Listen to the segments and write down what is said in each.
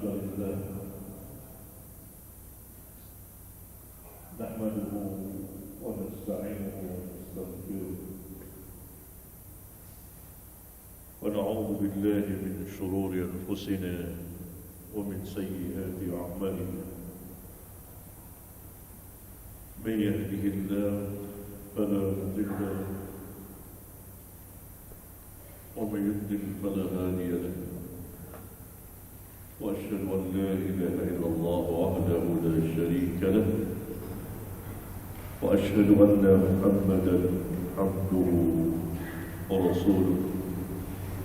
لله نحمده ونستعينه ونستغفره ونعوذ بالله من شرور أنفسنا ومن سيئات أعمالنا من يهده الله فلا مضل له ومن يضلل فلا هادي له وأشهد أن لا إله إلا الله وحده لا شريك له وأشهد أن محمدا عبده ورسوله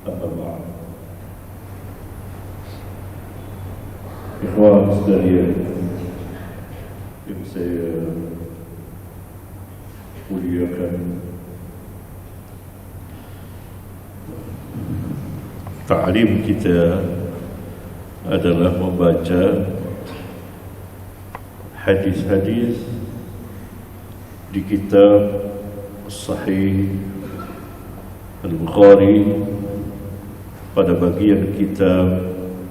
أما بعد. Ikhwan sekalian yang saya muliakan, ta'lim kita adalah membaca hadis-hadis di kitab Sahih Al-Bukhari pada bagian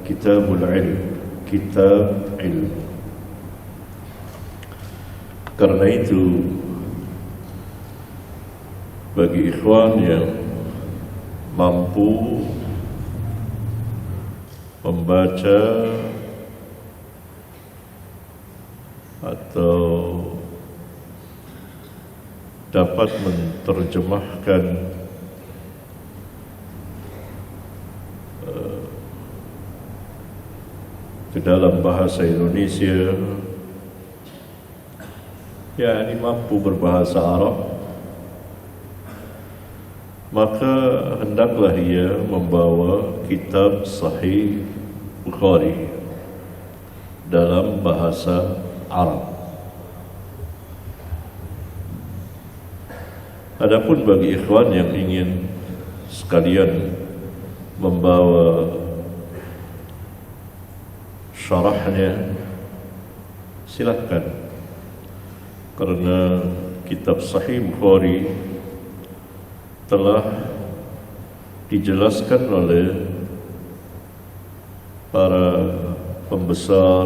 Kitabul Ilm, Kitab Ilm. Karena itu bagi ikhwan yang mampu membaca atau dapat menerjemahkan ke dalam bahasa Indonesia, yakni mampu berbahasa Arab, maka hendaklah ia membawa kitab Sahih Bukhari dalam bahasa Arab. Adapun bagi ikhwan yang ingin sekalian membawa syarahnya, silakan, karena kitab Sahih Bukhari telah dijelaskan oleh para pembesar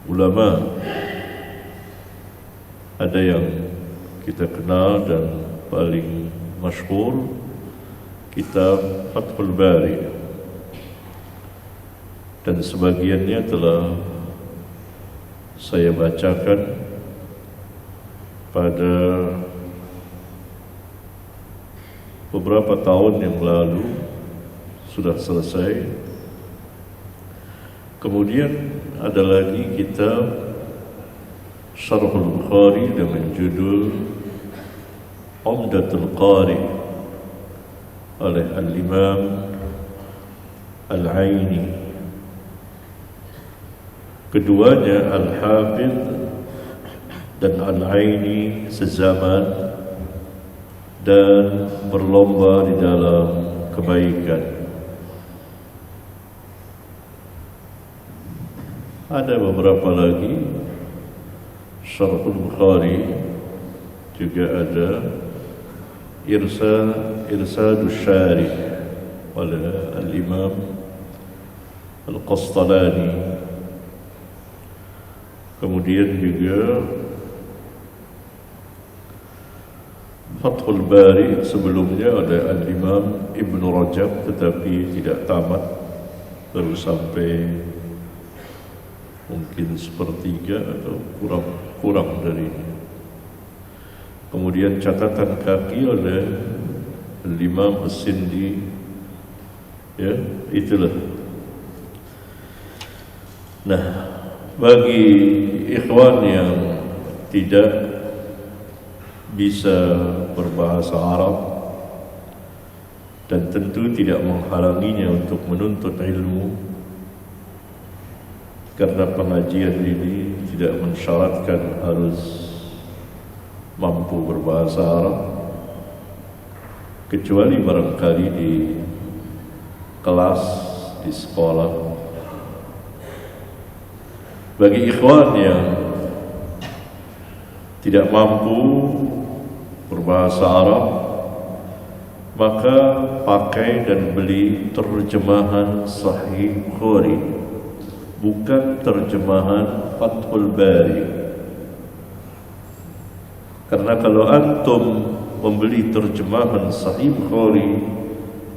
ulama. Ada yang kita kenal dan paling masyhur, kitab Fathul Bari, dan sebagiannya telah saya bacakan pada beberapa tahun yang lalu, sudah selesai. Kemudian ada lagi kitab Syarhul Bukhari dengan judul Umdatul Qari oleh Al-Imam Al-Aini. Keduanya, Al-Hafidh dan Al-Aini, sezaman dan berlomba di dalam kebaikan. Ada beberapa lagi, Syarhul Bukhari, juga ada Irsadus Syarih oleh Al-Imam Al-Qastalani. Kemudian juga Fathul Bari sebelumnya oleh Al-Imam Ibn Rajab, tetapi tidak tamat, baru sampai mungkin sepertiga atau kurang dari ini. Kemudian catatan kaki oleh Al-Imam As-Sindi, ya, itulah. Nah, bagi ikhwan yang tidak bisa berbahasa Arab dan tentu tidak menghalanginya untuk menuntut ilmu, karena pengajian ini tidak mensyaratkan harus mampu berbahasa Arab, kecuali barangkali di kelas, di sekolah. Bagi ikhwan yang tidak mampu berbahasa Arab, maka pakai dan beli terjemahan Sahih Bukhari bukan terjemahan Fathul Bari. Karena kalau antum membeli terjemahan Sahih Bukhari,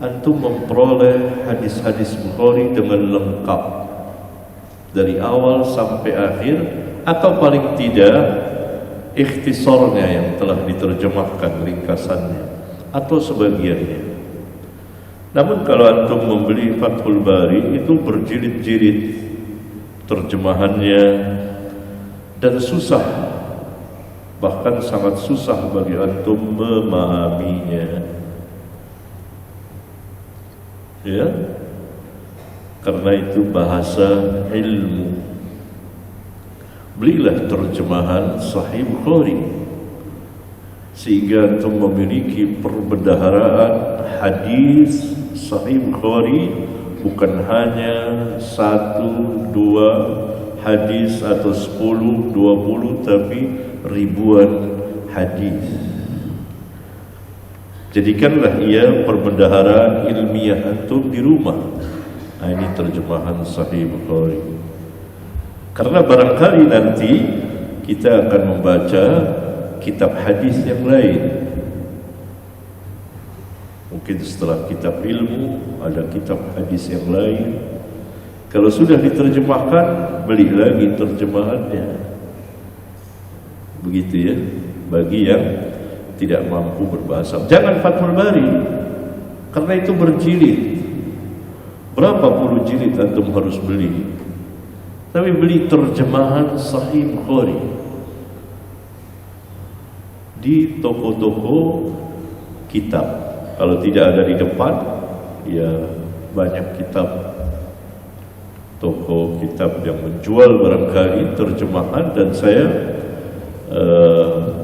antum memperoleh hadis-hadis Bukhari dengan lengkap dari awal sampai akhir, atau paling tidak ikhtisornya yang telah diterjemahkan, ringkasannya atau sebagiannya. Namun kalau antum membeli Fathul Bari, itu berjilid-jilid terjemahannya dan susah, bahkan sangat susah bagi antum memahaminya. Ya, karena itu bahasa ilmu. Belilah terjemahan Sahih Bukhari sehingga antum memiliki perbendaharaan hadis Sahih Bukhari, bukan hanya 1, 2 hadis atau 10, 20, tapi ribuan hadis. Jadikanlah ia perbendaharaan ilmiah antum di rumah. Nah, ini terjemahan Sahih Bukhari. Karena barangkali nanti kita akan membaca kitab hadis yang lain. Mungkin setelah kitab ilmu ada kitab hadis yang lain. Kalau sudah diterjemahkan, beli lagi terjemahannya. Begitu ya, bagi yang tidak mampu berbahasa. Jangan Fathul Bari, karena itu berjilid. Berapa puluh jilid antum harus beli? Tapi beli terjemahan Sahih Bukhari di toko-toko kitab. Kalau tidak ada di depan, ya banyak kitab, toko kitab yang menjual barangkali terjemahan. Dan saya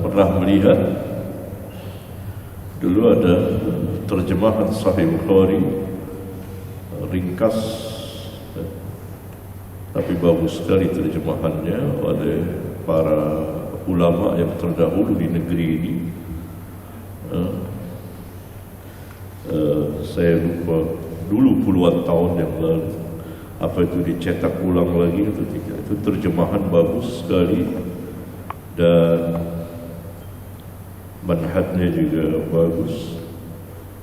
pernah melihat dulu ada terjemahan Sahih Bukhari ringkas, tapi bagus sekali terjemahannya oleh para ulama yang terdahulu di negeri ini. Saya lupa dulu puluhan tahun yang lalu apa itu dicetak ulang lagi atau tidak. Itu terjemahan bagus sekali dan manhajnya juga bagus.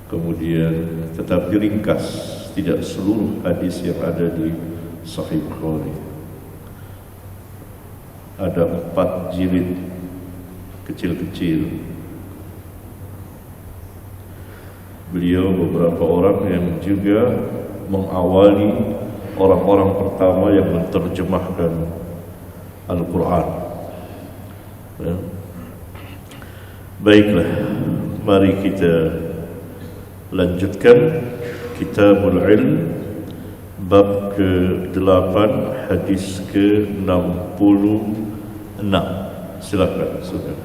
Kemudian tetap diringkas, tidak seluruh hadis yang ada di Sahih Bukhari. Ada 4 jilid kecil-kecil. Beliau beberapa orang yang juga mengawali orang-orang pertama yang menerjemahkan Al-Quran. Ya. Baiklah, mari kita lanjutkan Kitabul Ilm, bab ke-8, hadis ke-66. Silakan, saudara.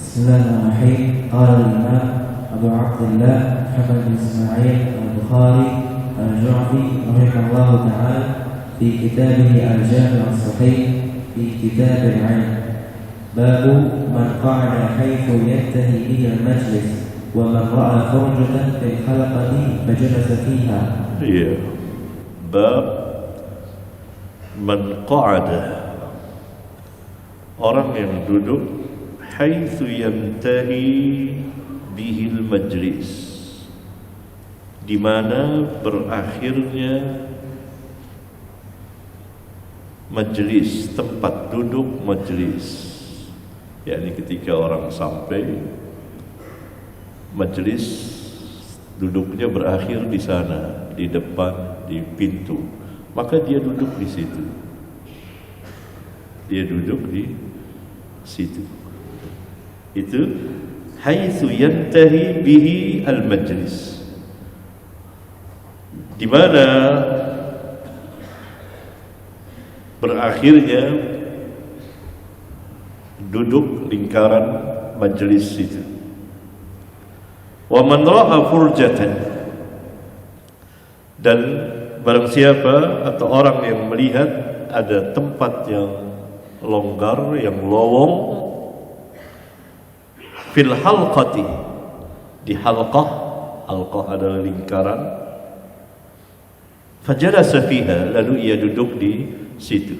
Bismillahirrahmanirrahim. Qala al-Imam Abu Abdullah Muhammad bin Ismail al-Bukhari al-Ju'fi rahimahullah ta'ala fi kitabih al-Jami' as-Sahih fi kitab al-'ilm. باب من قعد حيث ينتهي به المجلس ومن رأى فرجة في الحلقة فجلس فيها. باب من قعد, orang yang duduk haitsu yantahi bihil majlis, di mana berakhirnya majlis, tempat duduk majlis. Yakni ketika orang sampai majlis, duduknya berakhir di sana, di depan, di pintu, maka dia duduk di situ. Dia duduk di situ. Itu haitsu yantahi bihi al-majlis, di mana berakhirnya duduk lingkaran majlis itu. Wa man ra'a furjatan, dan barang siapa atau orang yang melihat ada tempat yang longgar, yang lowong, fil halqati, di halqah halqah adalah lingkaran. Fajalasa fiha, lalu ia duduk di situ.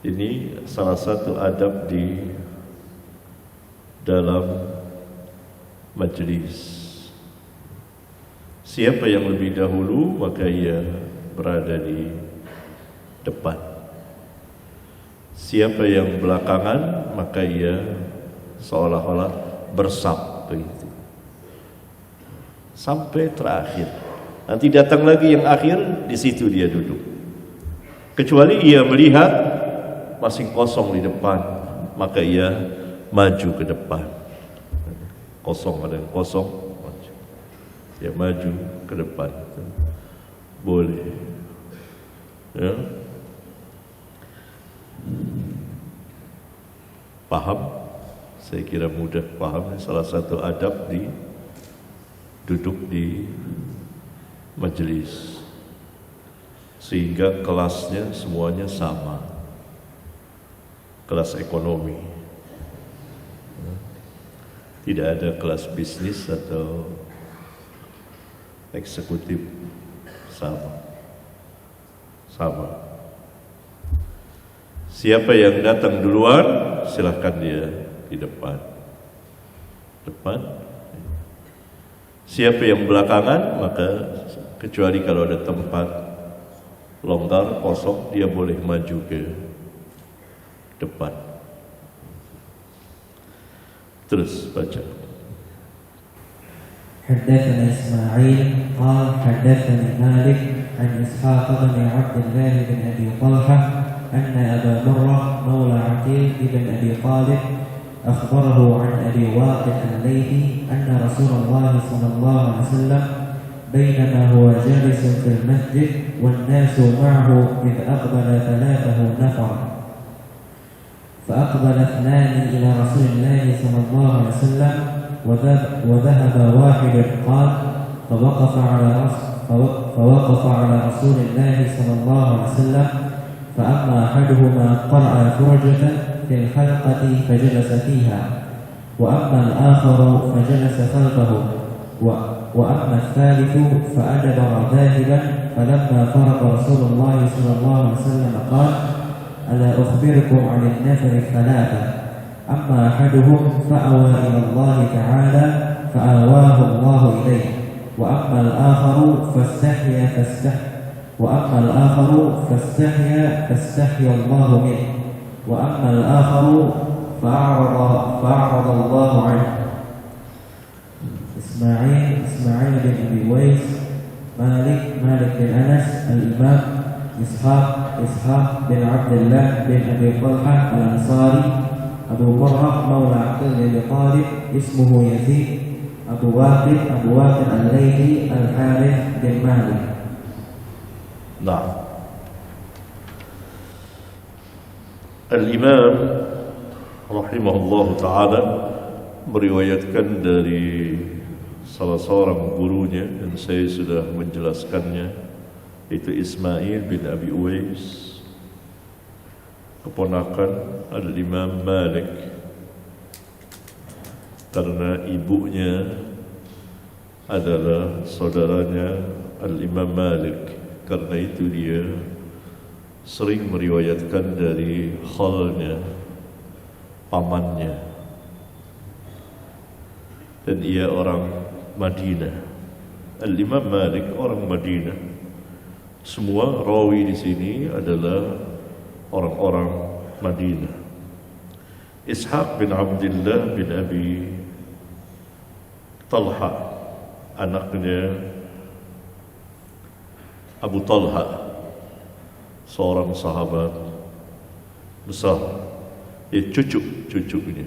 Ini salah satu adab di dalam majlis. Siapa yang lebih dahulu maka ia berada di depan. Siapa yang belakangan maka ia seolah-olah bersab begitu. Sampai terakhir. Nanti datang lagi yang akhir, di situ dia duduk. Kecuali ia melihat masih kosong di depan, maka ia maju ke depan. Kosong, ada yang kosong, maju. Dia maju ke depan. Boleh. Ya. Paham? Saya kira mudah paham. Salah satu adab di duduk di majelis, sehingga kelasnya semuanya sama, kelas ekonomi, tidak ada kelas bisnis atau eksekutif, sama. Siapa yang datang duluan, silahkan dia di depan. Siapa yang belakangan, maka kecuali kalau ada tempat longgar, kosong, dia boleh maju ke depan. Terus baca. حدثنا إسماعيل قال حدثني مالك عن إسحاق بن عبد الله بن أبي طلحة أن أبا مرة مولى عقيل بن أبي طالب أخبره عن أبي واقد الليثي أن رسول الله صلى الله عليه وسلم بينما هو جالس في المسجد والناس معه إذ أقبل 3 نفر فأقبل 2 إلى رسول الله صلى الله عليه وسلم وذهب واحد قال فوقف على رسول الله صلى الله عليه وسلم فأما أحدهما قرأ فرجة في الحلقة فجلس فيها وأما الآخر فجلس خلفه وأما الثالث فأدبر ذاهبا فلما فرغ رسول الله صلى الله عليه وسلم قال ألا أخبركم عن النفر 3 أما أحدهم فأوى إلى الله تعالى فآواه الله إليه وأما الآخر فاستحيا الله منه وأما الآخر فأعرض الله عنه. إسماعيل بن أبي ويس مالك بن أنس الإمام إسحاق بن عبد الله بن أبي طلحة الأنصاري أبو مرة مولى عقيل بن أبي طالب اسمه يزيد أبو واقد الليثي الحارث بن مالك. نعم. Al-Imam rahimahullah ta'ala meriwayatkan dari salah seorang gurunya, dan saya sudah menjelaskannya, itu Ismail bin Abi Uwais, keponakan Al-Imam Malik, karena ibunya adalah saudaranya Al-Imam Malik. Karena itu dia sering meriwayatkan dari khalnya, pamannya, dan ia orang Madinah. Al-Imam Malik orang Madinah. Semua rawi di sini adalah orang-orang Madinah. Ishaq bin Abdullah bin Abi Talha, anaknya Abu Talha, seorang sahabat besar. Dia cucunya.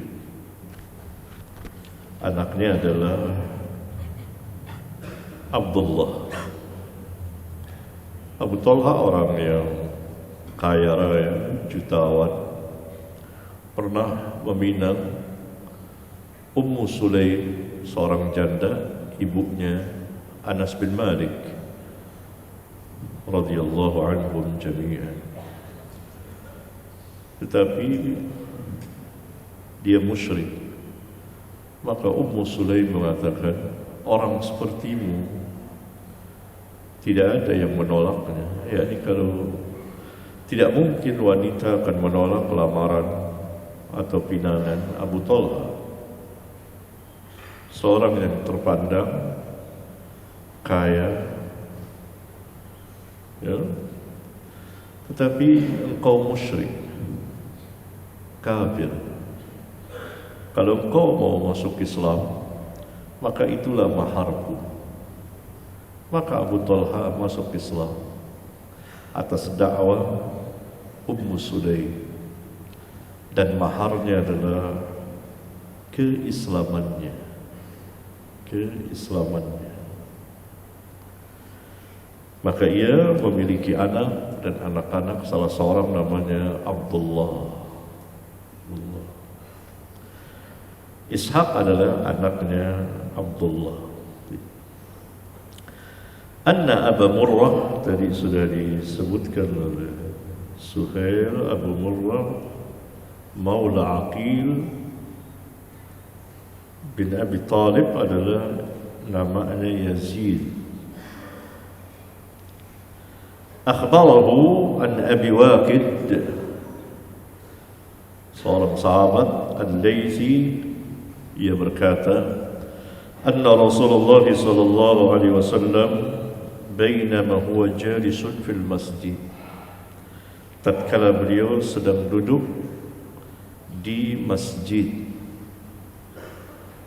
Anaknya adalah Abdullah. Abu Talha orang yang kaya raya, jutawan, pernah meminang Ummu Sulaim, seorang janda, ibunya Anas bin Malik radhiyallahu anhum jami'an. Tetapi dia musyrik. Maka Ummu Sulaim mengatakan, orang sepertimu tidak ada yang menolaknya. Yakni kalau tidak mungkin wanita akan menolak lamaran atau pinangan Abu Talha, seorang yang terpandang kaya, ya, tetapi engkau musyrik, kafir. Kalau engkau mau masuk Islam, maka itulah maharku. Maka Abu Talha masuk Islam atas dakwah Ummu Sulaim, dan maharnya adalah keislamannya. Maka ia memiliki anak, dan anak-anak salah seorang namanya Abdullah. Ishaq adalah anaknya Abdullah. Anna Abu Murrah, tadi sudah disebutkan oleh Suhail, Abu Murrah Maula Aqil bin Abi Talib adalah namanya Yazid. Akhbarahu an Abi Waqid, seorang sahabat Al-Laythi, ia berkata, anna Rasulullah sallallahu alaihi wasallam bainama huwa jalisun fil masjid, tatkala beliau sedang duduk di masjid,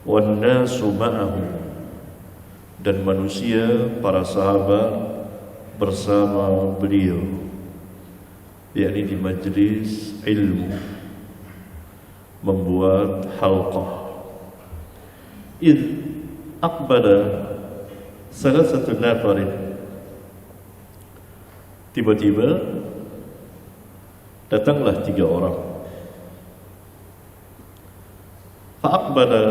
wan nasu ma'ahu, dan manusia para sahabat bersama beliau, yakni di majlis ilmu, membuat halqah. Idh aqbala salasatu nafarin, tiba-tiba datanglah 3 orang. Fa'aqbala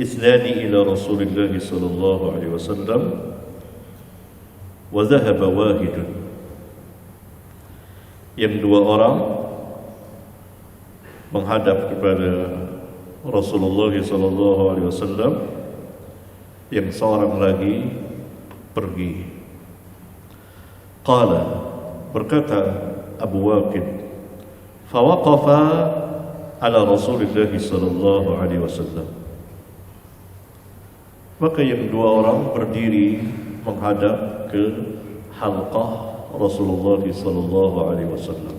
ithnani ila Rasulillah sallallahu alaihi wasallam wa dhahaba wahidun. Yang 2 orang menghadap kepada Rasulullah sallallahu alaihi wasallam, yang seorang lagi pergi. Qala, berkata Abu Waqid, fawaqafa ala Rasulillah sallallahu alaihi wasallam. Maka yang 2 orang berdiri menghadap ke halqah Rasulullah sallallahu alaihi wasallam.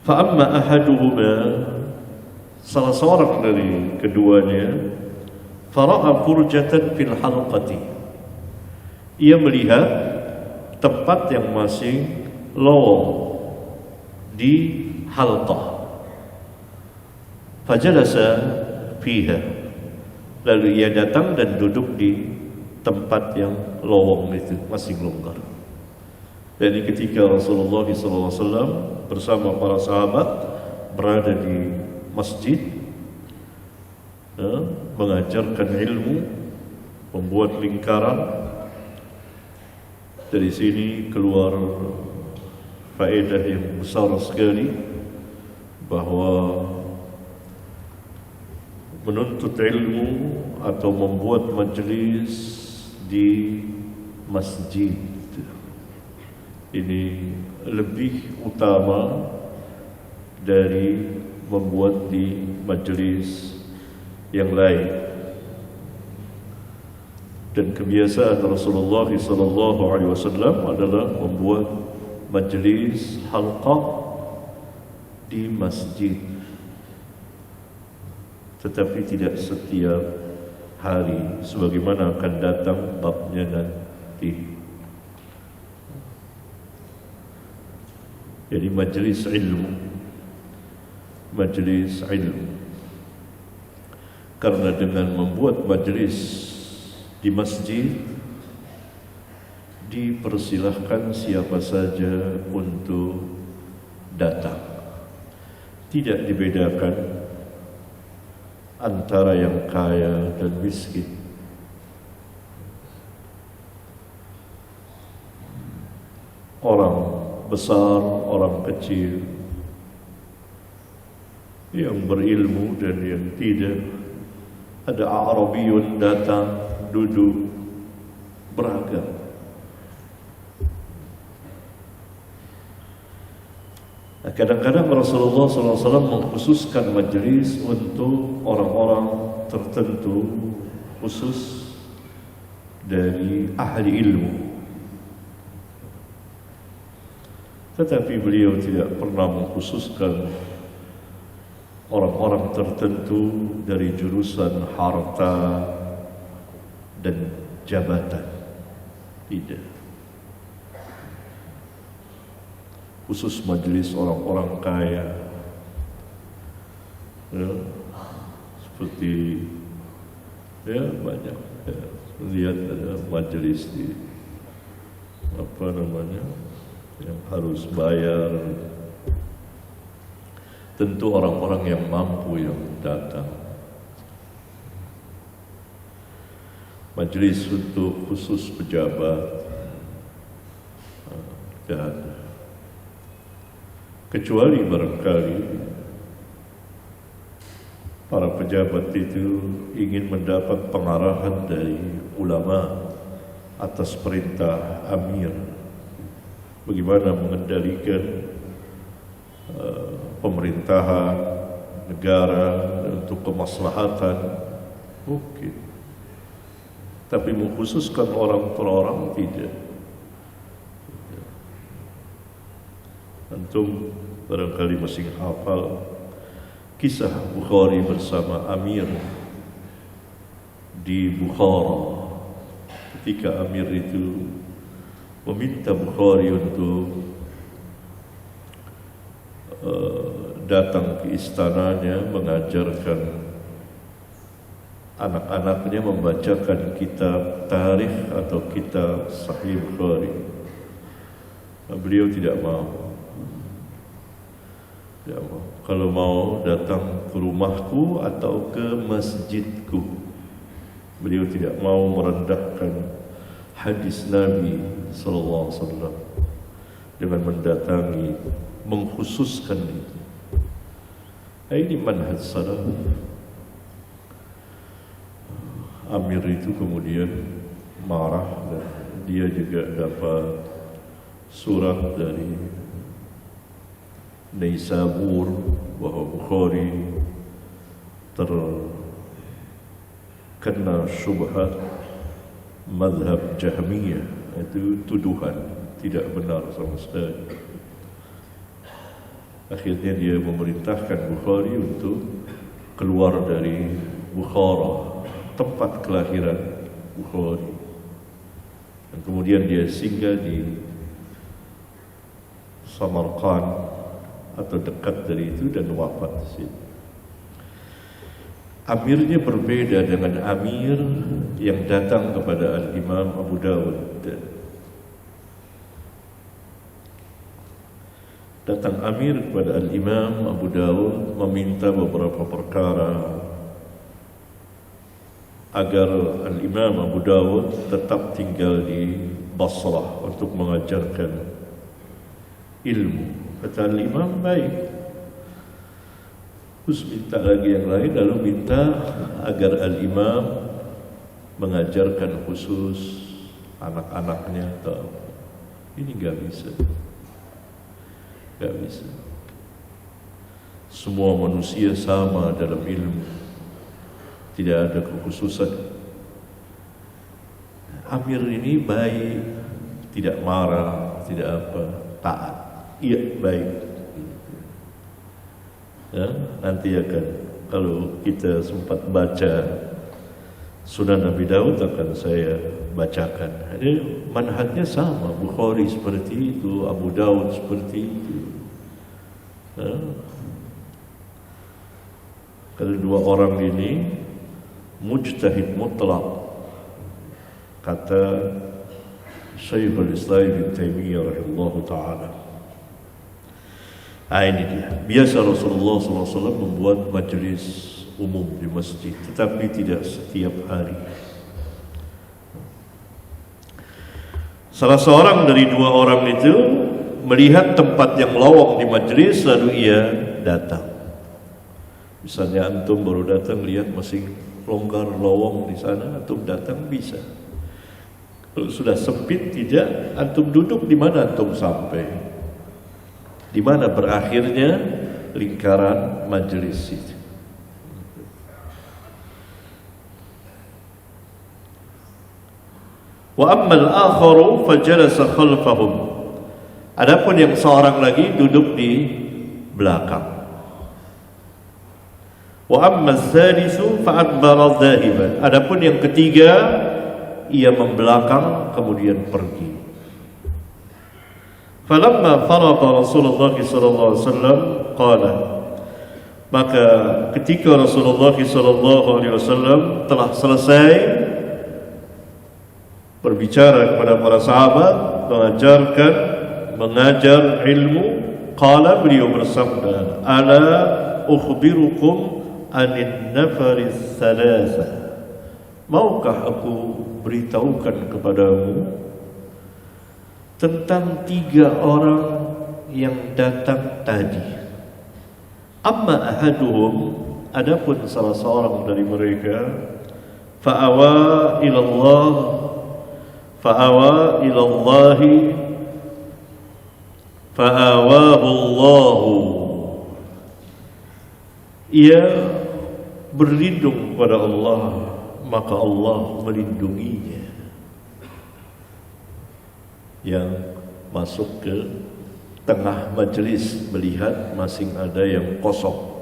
Fa amma ahaduhuma, salah seorang dari keduanya, fara'a furjatan fil halqati, ia melihat tempat yang masih lowong di halqah. Fajalasa fiha, lalu ia datang dan duduk di tempat yang lowong itu, masih longgar. Dan ketika Rasulullah SAW bersama para sahabat berada di masjid, mengajarkan ilmu, membuat lingkaran. Dari sini keluar faedah yang besar sekali, bahwa menuntut ilmu atau membuat majlis di masjid ini lebih utama dari membuat di majlis yang lain. Dan kebiasaan Rasulullah SAW adalah membuat majlis halqah di masjid, tetapi tidak setiap hari, sebagaimana akan datang babnya nanti. Jadi majlis ilmu, karena dengan membuat majlis di masjid dipersilahkan siapa saja untuk datang, tidak dibedakan antara yang kaya dan miskin. Orang besar, orang kecil, yang berilmu dan yang tidak, ada Arabiyun datang, duduk, beragam. Nah, kadang-kadang Rasulullah SAW mengkhususkan majelis untuk orang-orang tertentu, khusus dari ahli ilmu. Tetapi beliau tidak pernah mengkhususkan orang-orang tertentu dari jurusan harta dan jabatan. Tidak. Khusus majelis orang-orang kaya, ya, seperti banyak lihat ada majelis di yang harus bayar. Tentu orang-orang yang mampu yang datang. Majelis untuk khusus pejabat tidak ada. Kecuali barangkali para pejabat itu ingin mendapat pengarahan dari ulama atas perintah amir, bagaimana mengendalikan pemerintahan negara untuk kemaslahatan, mungkin. Tapi mengkhususkan orang per orang tidak. Antum barangkali masih hafal kisah Bukhari bersama Amir di Bukhara. Ketika Amir itu meminta Bukhari untuk datang ke istananya, mengajarkan anak-anaknya membacakan kitab tarikh atau kitab Sahih Bukhari. Beliau tidak mau. Ya, kalau mau datang ke rumahku atau ke masjidku. Beliau tidak mau merendahkan hadis Nabi sallallahu alaihi wasallam dengan mendatangi, mengkhususkan itu. Ini manhaj salaf. Amir itu kemudian marah dan dia juga dapat surat dari Naisabur bahwa Bukhari terkena syubhat mazhab Jahmiyah. Itu tuduhan tidak benar sama sekali. Akhirnya dia memerintahkan Bukhari untuk keluar dari Bukhara, tempat kelahiran Bukhari. Dan kemudian dia singgah di Samarkand atau dekat dari itu dan wafat di situ. Amirnya berbeda dengan amir yang datang kepada Al-Imam Abu Dawud. Datang amir kepada Al-Imam Abu Dawud meminta beberapa perkara agar Al-Imam Abu Dawud tetap tinggal di Basrah untuk mengajarkan ilmu. Kata Al-Imam, baik. Terus minta lagi yang lain, lalu minta agar Al-Imam mengajarkan khusus anak-anaknya atau ini gak bisa. Gak bisa. Semua manusia sama dalam ilmu. Tidak ada kekhususan. Amir ini baik, tidak marah, tidak apa, taat. Iya, baik. Ya, nanti akan kalau kita sempat baca Sunan Nabi Daud akan saya bacakan. Jadi manhajnya sama, Bukhari seperti itu, Abu Daud seperti itu. Ya. Kalau dua orang ini mujtahid mutlak, kata Syekhul Islam Ibnu Taimiyah rahimahullah taala. Ini dia. Biasa Rasulullah SAW membuat majelis umum di masjid, tetapi tidak setiap hari. Salah seorang dari dua orang itu melihat tempat yang lowong di majelis, lalu ia datang. Misalnya antum baru datang lihat masih longgar lowong di sana, antum datang bisa. Kalau sudah sempit tidak, antum duduk di mana antum sampai, di mana berakhirnya lingkaran majelis itu. Wa ammal akharu fajalasa khalfahum. Adapun yang seorang lagi duduk di belakang. Wa amma tsalitsu fa'adbara dhahiban. Adapun yang ketiga ia membelakang kemudian pergi. Falamma faragha Rasulullah sallallahu alaihi wasallam qala. Maka ketika Rasulullah sallallahu alaihi wasallam telah selesai berbicara kepada para sahabat, mengajar ilmu, qala, beliau bersabda, ala ukhbirukum anin nafaris thalatha. Maukah aku beritahukan kepadamu tentang 3 orang yang datang tadi. Amma ahaduhum, adapun salah seorang dari mereka, fa'awa ilallahi fa'awahu Allahu. Ia berlindung kepada Allah, maka Allah melindunginya. Yang masuk ke tengah majelis melihat masing ada yang kosong,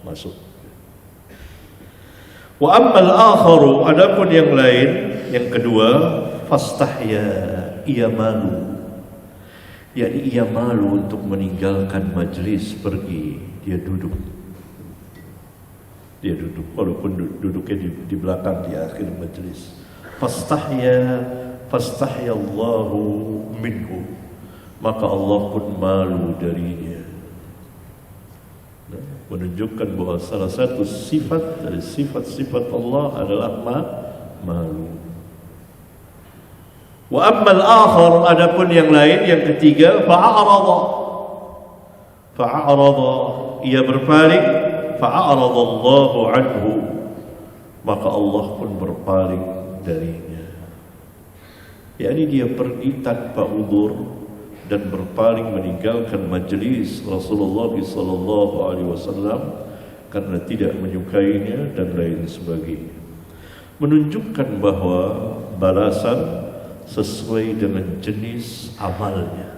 masuk. Wa ammal akharu, adapun yang lain, yang kedua, fastahya, ia malu. Yakni ia malu untuk meninggalkan majelis, pergi, dia duduk. Walaupun duduknya di belakang, di akhir majelis. Fastahya Allahu minhu, maka Allah pun malu darinya. Menunjukkan bahwa salah satu sifat dari sifat-sifat Allah adalah malu. Wa ammal akhar, adapun yang lain, yang ketiga, fa'arada, ia berpaling, fa'arada Allahu anhu, maka Allah pun berpaling darinya. yakni dia pergi tanpa udzur dan berpaling meninggalkan majelis Rasulullah SAW karena tidak menyukainya dan lain sebagainya, menunjukkan bahwa balasan sesuai dengan jenis amalnya.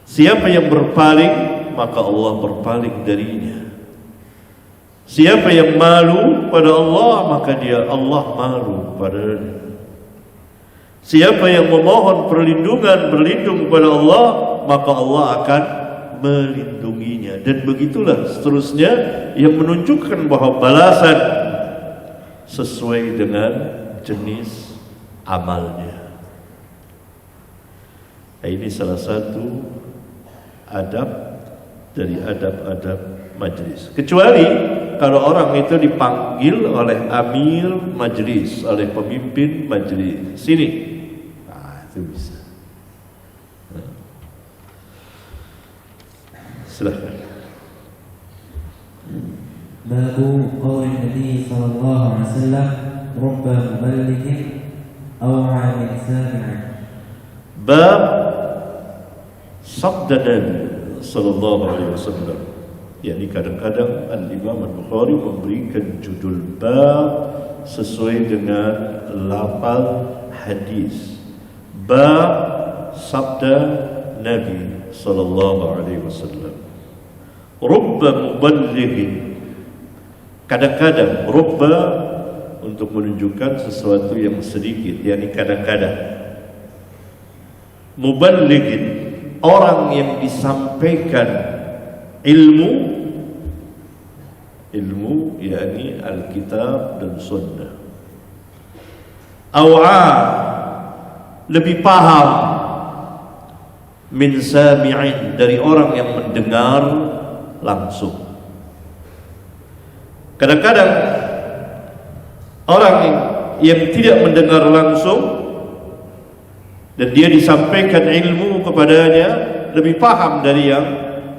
Siapa yang berpaling, maka Allah berpaling darinya. Siapa yang malu pada Allah, maka Allah malu padanya. Siapa yang memohon perlindungan, berlindung kepada Allah, maka Allah akan melindunginya. Dan begitulah seterusnya yang menunjukkan bahwa balasan sesuai dengan jenis amalnya. Nah, ini salah satu adab dari adab-adab majlis. Kecuali kalau orang itu dipanggil oleh amir majlis, oleh pemimpin majlis, sini, nah, itu bisa. Nah. Silahkan. Babu qaul Nabi sallallahu alaihi wasallam, rubba muballighin aw 'amin sami'in. Bab sabda Nabi sallallahu alaihi wasallam. Yani kadang-kadang Al-Imam Al-Bukhari memberikan judul bab sesuai dengan lafaz hadis. Bab sabda Nabi sallallahu alaihi wasallam. Rubba muballighin. Kadang-kadang rubba untuk menunjukkan sesuatu yang sedikit, yakni kadang-kadang. Muballighin, orang yang disampaikan ilmu yakni Alkitab dan Sunnah. Aw'a, lebih paham, min sami'in, dari orang yang mendengar langsung. Kadang-kadang orang yang tidak mendengar langsung dan dia disampaikan ilmu kepadanya lebih paham dari yang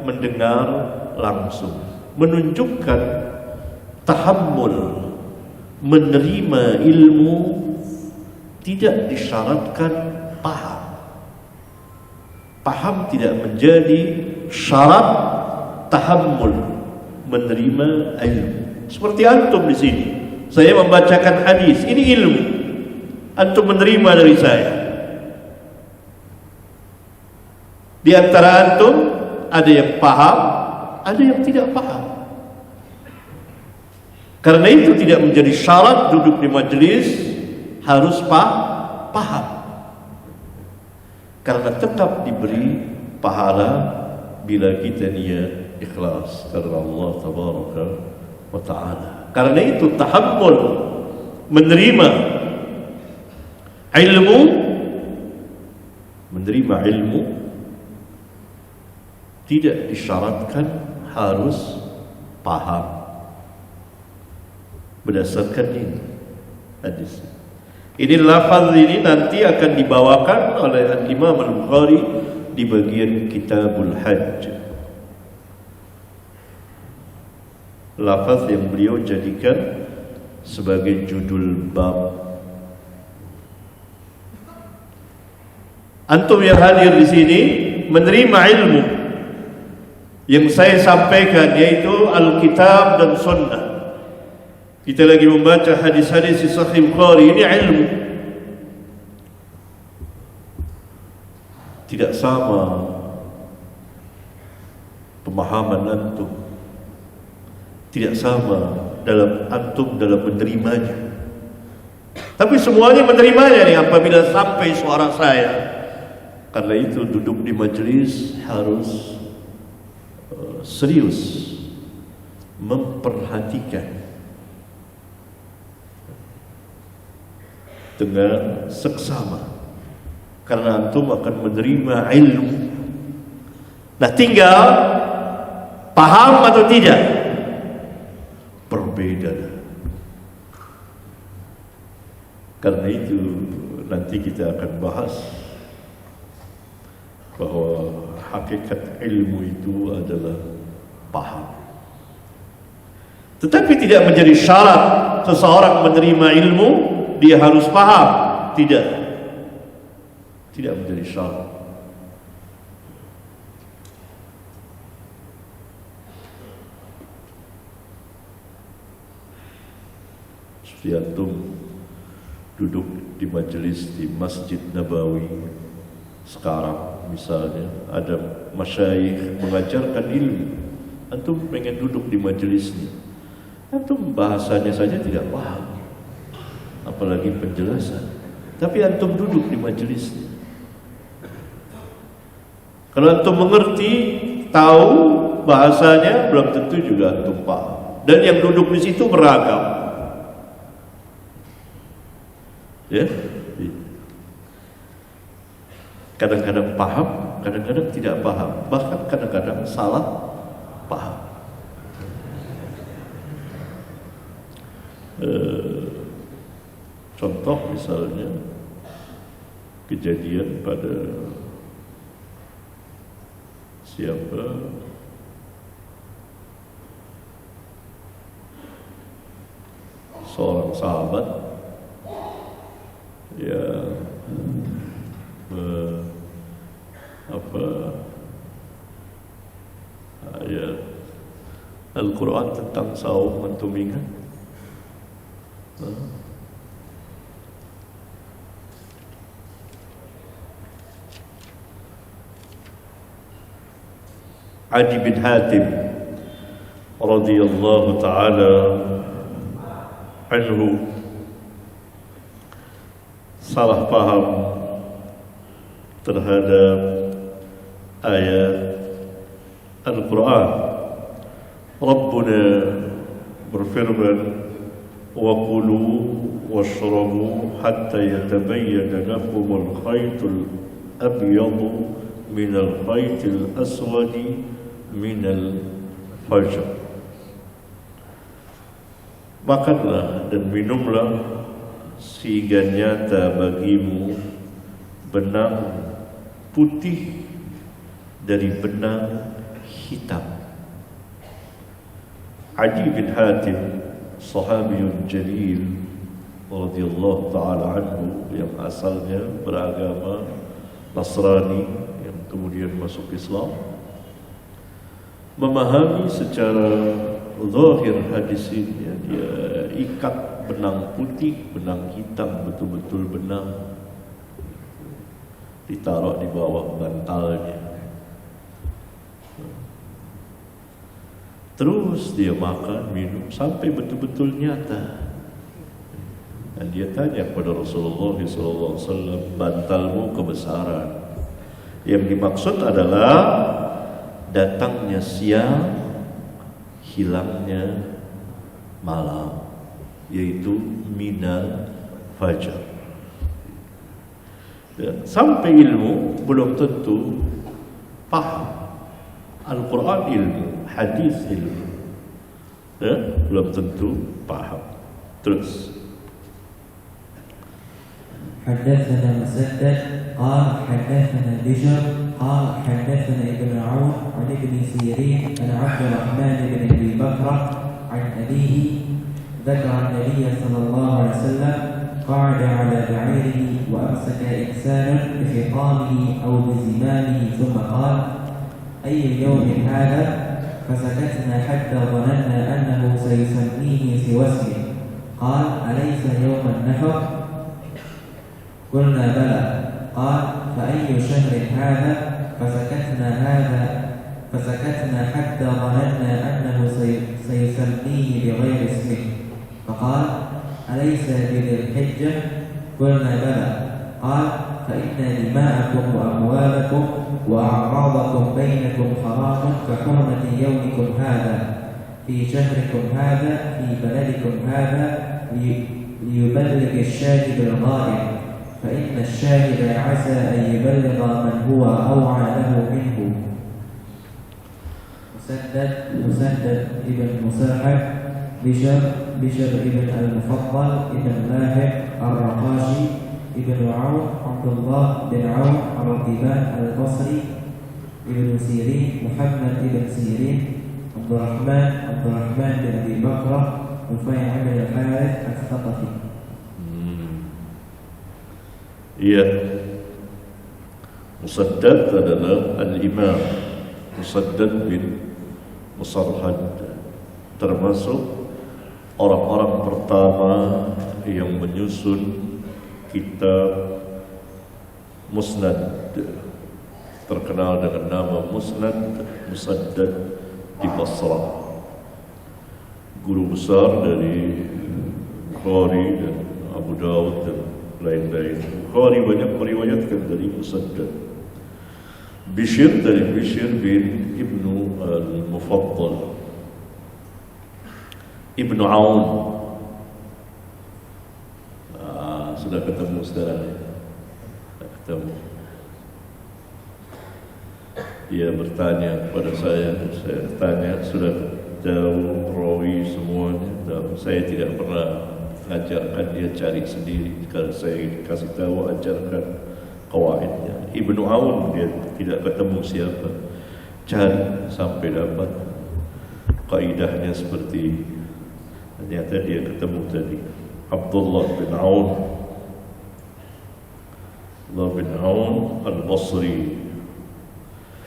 mendengar langsung, menunjukkan tahammul, menerima ilmu tidak disyaratkan paham. Paham tidak menjadi syarat tahammul, menerima ilmu. Seperti antum di sini, saya membacakan hadis, ini ilmu. Antum menerima dari saya. Di antara antum ada yang paham, ada yang tidak paham. Karena itu tidak menjadi syarat duduk di majelis harus paham. Karena tetap diberi pahala bila kita niat ikhlas karena Allah tabaraka wa ta'ala. Karena itu tahammul, menerima ilmu tidak disyaratkan harus paham. Berdasarkan ini hadis. Ini lafaz ini nanti akan dibawakan oleh Imam Al-Bukhari di bagian Kitabul Hajj. Lafaz yang beliau jadikan sebagai judul bab. Antum yang hadir di sini menerima ilmu yang saya sampaikan, yaitu Alkitab dan Sunnah. Kita lagi membaca hadis-hadis di Sahih Bukhari, ini ilmu. Tidak sama pemahaman antum, tidak sama dalam antum dalam menerimanya. Tapi semuanya menerimanya nih apabila sampai suara saya. Karena itu duduk di majelis harus serius memperhatikan dengan seksama, karena antum akan menerima ilmu. Nah, tinggal paham atau tidak, berbeda. Karena itu nanti kita akan bahas bahwa hakikat ilmu itu adalah paham. Tetapi tidak menjadi syarat seseorang menerima ilmu dia harus paham. Tidak menjadi syarat. Seperti antum duduk di majelis di Masjid Nabawi sekarang, misalnya ada masyayikh mengajarkan ilmu, antum pengen duduk di majelisnya, antum bahasanya saja tidak paham, apalagi penjelasan. Tapi antum duduk di majelisnya. Kalau antum mengerti, tahu bahasanya, belum tentu juga antum paham. Dan yang duduk di situ beragam. Ya. Kadang-kadang paham, kadang-kadang tidak paham, bahkan kadang-kadang salah paham. Contoh misalnya kejadian pada siapa seorang sahabat yang ayat Al-Quran tentang saum, antum ingat? Adi bin Hatim radhiyallahu ta'ala anhu salah paham terhadap ayat Al-Quran. Rabbuna berfirman, wa kulu washrabu hatta yatabayyana lakumul khaytul abyadu minal khaytil aswadi minal fajr. Makanlah dan minumlah sehingga nyata bagimu benang putih dari benang hitam Adi bin Hatim, sahabiyun jalil radhiyallahu ta'ala anhu, yang asalnya beragama Nasrani yang kemudian masuk Islam, memahami secara zahir hadis ini. Dia ikat benang putih, benang hitam, betul-betul benang, ditaruh di bawah bantalnya. Terus dia makan, minum sampai betul-betul nyata. Dan dia tanya kepada Rasulullah SAW, bantalmu kebesaran. Yang dimaksud adalah datangnya siang, hilangnya malam, yaitu minal fajar. Dan sampai ilmu belum tentu paham. Al-Quran ilmu, hadis ilmu, belum tentu paham. Terus حدثنا مسدد قال حدثنا بشر قال حدثنا ابن عون عن ابن سيرين عن عبد الرحمن بن ابي بكر عن ابيه ذكر النبي صلى الله عليه وسلم قعد على بعيره وامسك انسانا بخطامه او بزمامه ثم قال اي يوم هذا فسكتنا حتى ظننا انه سيسميه سوى اسمه قال اليس يوم النفر قلنا بلى قال فأي شهر هذا فسكتنا حتى ظننا أنه سيسميه بغير اسمه فقال أليس بذي الحجة قلنا بلى قال فإن دماءكم وأموالكم وأعراضكم بينكم حرام كحرمة يومكم هذا في شهركم هذا في بلدكم هذا ليبلغ الشاهد الغائب فإن الشاهد عسى أن يبلغ من هو أوعى له منه. مسدد ابن مساحب بشر ابن المفضل ابن لاحق الرقاشي ابن عون عبد الله بن عون الربيبان البصري ابن سيرين محمد ابن سيرين عبد الرحمن بن أبي بكر نفيع بن الحارث الثقفي. Iya, Musaddad adalah Al-Imam Musaddad bin Musarhad, termasuk orang-orang pertama yang menyusun kitab Musnad, terkenal dengan nama Musnad Musaddad di Basrah. Guru besar dari Bukhari dan Abu Dawud dan lain-lain. Bukhari banyak meriwayatkan dari Musaddad. Bishr dari Bishr bin Ibnu Al-Mufaddal. Ibnu Aun. Sudah ketemu sekarang ya? Sudah ketemu. Dia bertanya kepada saya tanya, sudah tahu rawi semuanya? Dan saya tidak pernah ajarkan dia cari sendiri. Kalau saya kasih tahu, ajarkan qawaidnya. Ibnu Aun dia tidak ketemu siapa, cari sampai dapat kaidahnya seperti ini. Ternyata dia ketemu tadi Abdullah bin Aun, Abdullah bin Aun Al-Basri.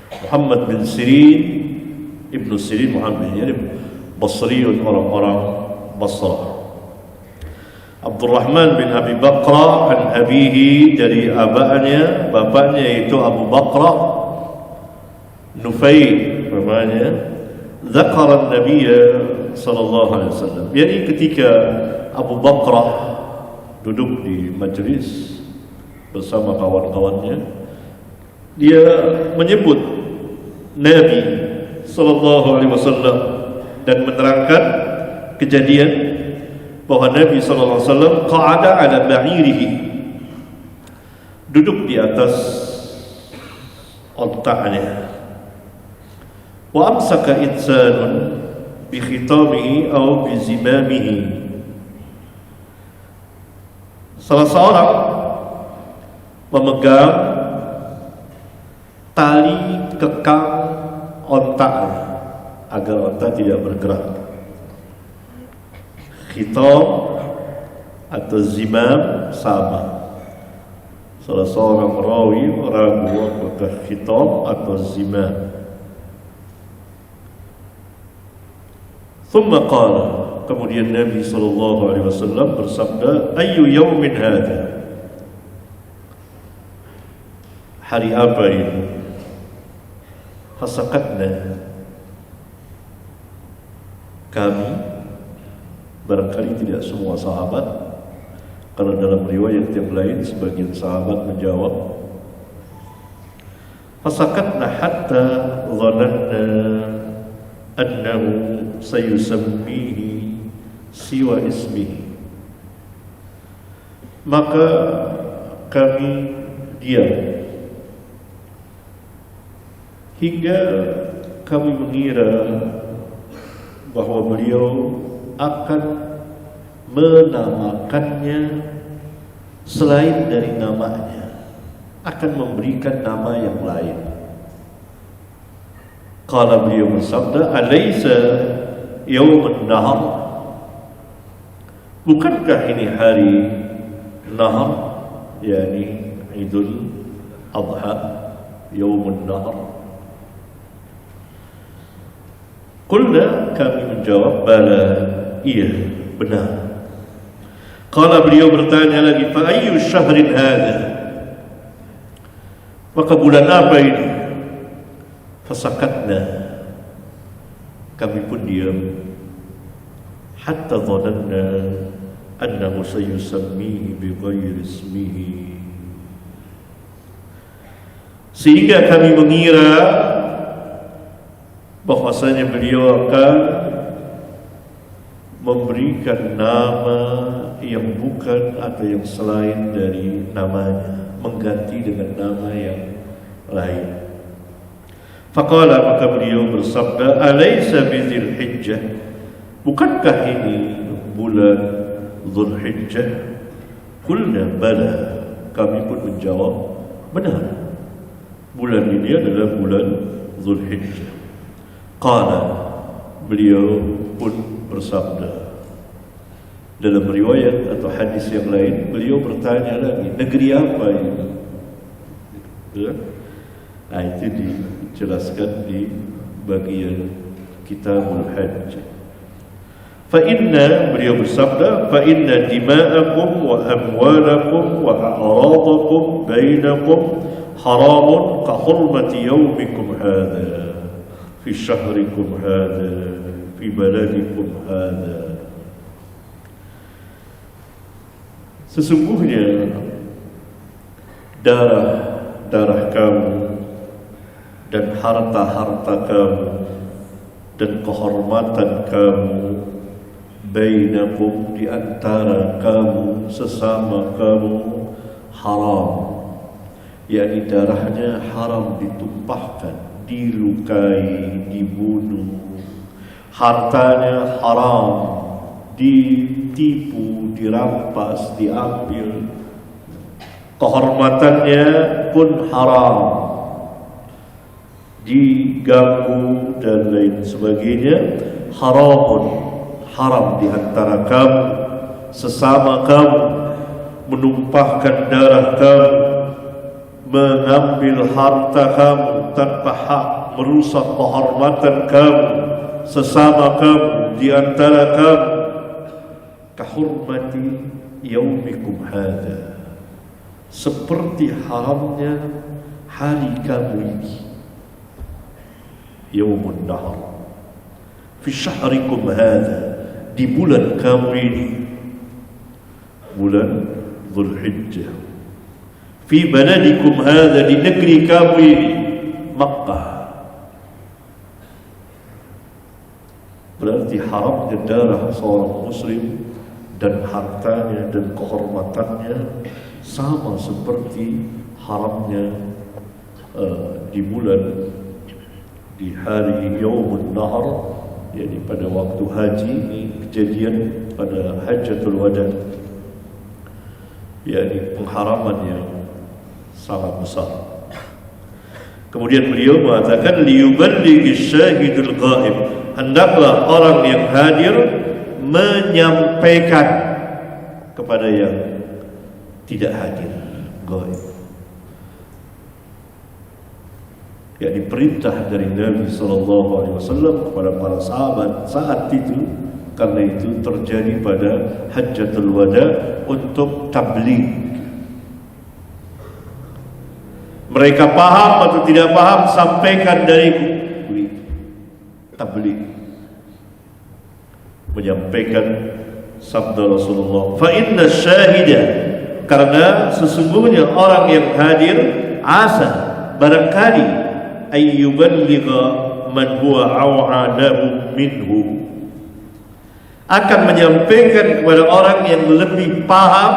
Muhammad bin Sirin, Ibnu Sirin Muhammad bin Sirin Basriun, orang-orang Basrah. Abdurrahman bin Abi Bakra an abihi, dari bapaknya yaitu Abu Bakra Nufai namanya. Zakara Nabi sallallahu alaihi wasallam. Jadi ketika Abu Bakra duduk di majlis bersama kawan-kawannya, dia menyebut Nabi sallallahu alaihi wasallam dan menerangkan kejadian bahwa Nabi sallallahu alaihi wasallam qa'ada ala ba'irihi, duduk di atas ontaknya. Wa amsaka insanun bi khitamihi aw bi zimamihi. Salah seorang memegang tali kekang ontaknya agar onta tidak bergerak. khitam atau zimam sama. Salah seorang rawi ragu apakah khitam atau zimam. Thumma qala, kemudian Nabi SAW bersabda, ayyu yawmin hadha, hari apa ini? Fasakatna, kami, barangkali tidak semua sahabat, karena dalam riwayat yang lain sebagian sahabat menjawab, fasakatna hatta dhananna annahu sayusammihi siwa ismihi, maka kami diam hingga kami mengira bahwa beliau akan menamakannya selain dari namanya, akan memberikan nama yang lain. Qala, beliau bersabda, alaysa yawmun nahar, bukankah ini hari nahar, yakni Idul Adha, yawmun nahar? Qulna, kami menjawab, bala, iya, benar. Qala, beliau bertanya lagi, fa ayyu syahrin hadha, maka bulan apa ini? Fasakatna, kami pun diam, hatta dhananna annahu sayusammihi bighairi ismihi, sehingga kami mengira bahwasanya beliau akan memberikan nama yang bukan atau yang selain dari namanya, mengganti dengan nama yang lain. Faqala, maka beliau bersabda, alaysa bizil hijjah, bukankah ini bulan Dzulhijjah? Qulna bala, kami pun menjawab, benar, bulan ini adalah bulan Dzulhijjah. Qala, beliau pun bersabda, dalam riwayat atau hadis yang lain beliau bertanya lagi, negeri apa ini? Nah, itu dijelaskan di bagian Kitabul Hajj. Fa inna, beliau bersabda, fa inna dima'akum wa amwalakum wa a'radakum bainakum haramun ka hurmati yawmikum hadha fi syahrikum hadha fi baladikum hadha. Sesungguhnya darah kamu dan harta kamu dan kehormatan kamu, bainakum, di antara kamu sesama kamu, haram, yakni darahnya haram ditumpahkan, dilukai, dibunuh, hartanya haram, ditipu, dirampas, diambil, kehormatannya pun haram, diganggu dan lain sebagainya. Haramun, haram di antara kamu sesama kamu, menumpahkan darah kamu, mengambil harta kamu tanpa hak, merusak kehormatan kamu sesama kamu, di antara kamu, kahurmati yaumikum hadha, seperti haramnya hari kamu ini, yaumun nahar, fi syahrikum hadha, di bulan kamu ini, bulan Dzulhijjah, fi baladikum hadha, di negeri kamu ini, Makkah. Berarti haramnya darah seorang muslim dan hartanya dan kehormatannya sama seperti haramnya di bulan, di hari Yaumun Nahar, yakni pada waktu haji. Ini kejadian pada Hajjatul Wada, yakni pengharaman yang sangat besar. Kemudian beliau mengatakan, liyuballighi syahidul ghaib, hendaklah orang yang hadir menyampaikan kepada yang tidak hadir, gaib. Ya, diperintah dari Nabi SAW kepada para sahabat saat itu, karena itu terjadi pada Hajjatul Wada untuk tabligh. Mereka paham atau tidak paham, sampaikan dari tabligh, menyampaikan sabda Rasulullah. Fa inna syahida, karena sesungguhnya orang yang hadir, asa, barangkali ayyuballigha man huwa aw'adahu minhu, akan menyampaikan kepada orang yang lebih paham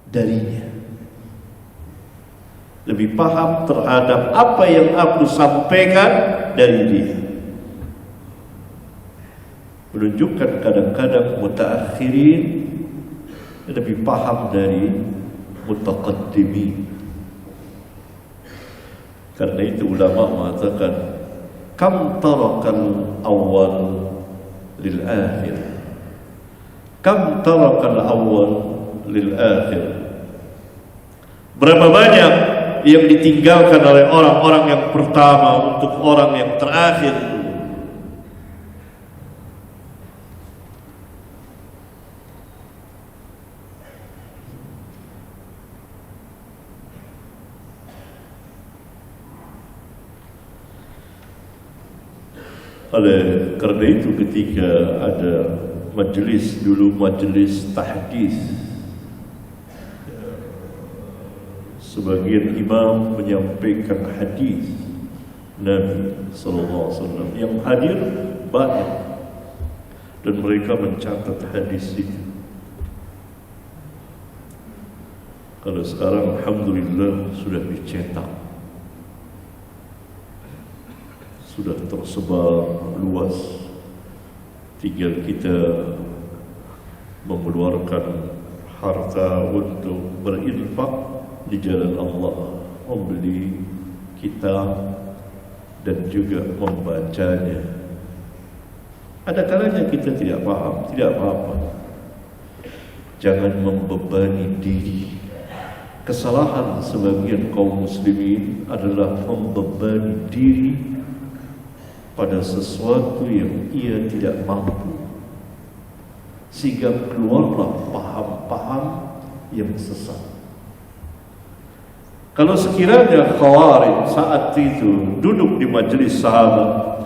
darinya, lebih paham terhadap apa yang aku sampaikan dari dia. Menunjukkan kadang-kadang mutaakhirin lebih paham dari mutaqaddimin. Karena itu ulama mengatakan, kam tarakal awal lil akhir, kam tarakal awal lil akhir. Berapa banyak yang ditinggalkan oleh orang-orang yang pertama untuk orang yang terakhir. Oleh karena itu, ketika ada majelis, dulu majelis tahdits, sebagian imam menyampaikan hadis Nabi SAW, yang hadir banyak dan mereka mencatat hadis itu. Kalau sekarang alhamdulillah sudah dicetak, sudah tersebar luas, tinggal kita mengeluarkan harta untuk berinfak di jalan Allah, membeli kitab dan juga membacanya. Ada kalanya kita tidak paham, tidak apa-apa. Jangan membebani diri. Kesalahan sebagian kaum muslimin adalah membebani diri pada sesuatu yang ia tidak mampu, sehingga keluarlah paham-paham yang sesat. Kalau sekiranya Khawarij saat itu duduk di majelis sahabat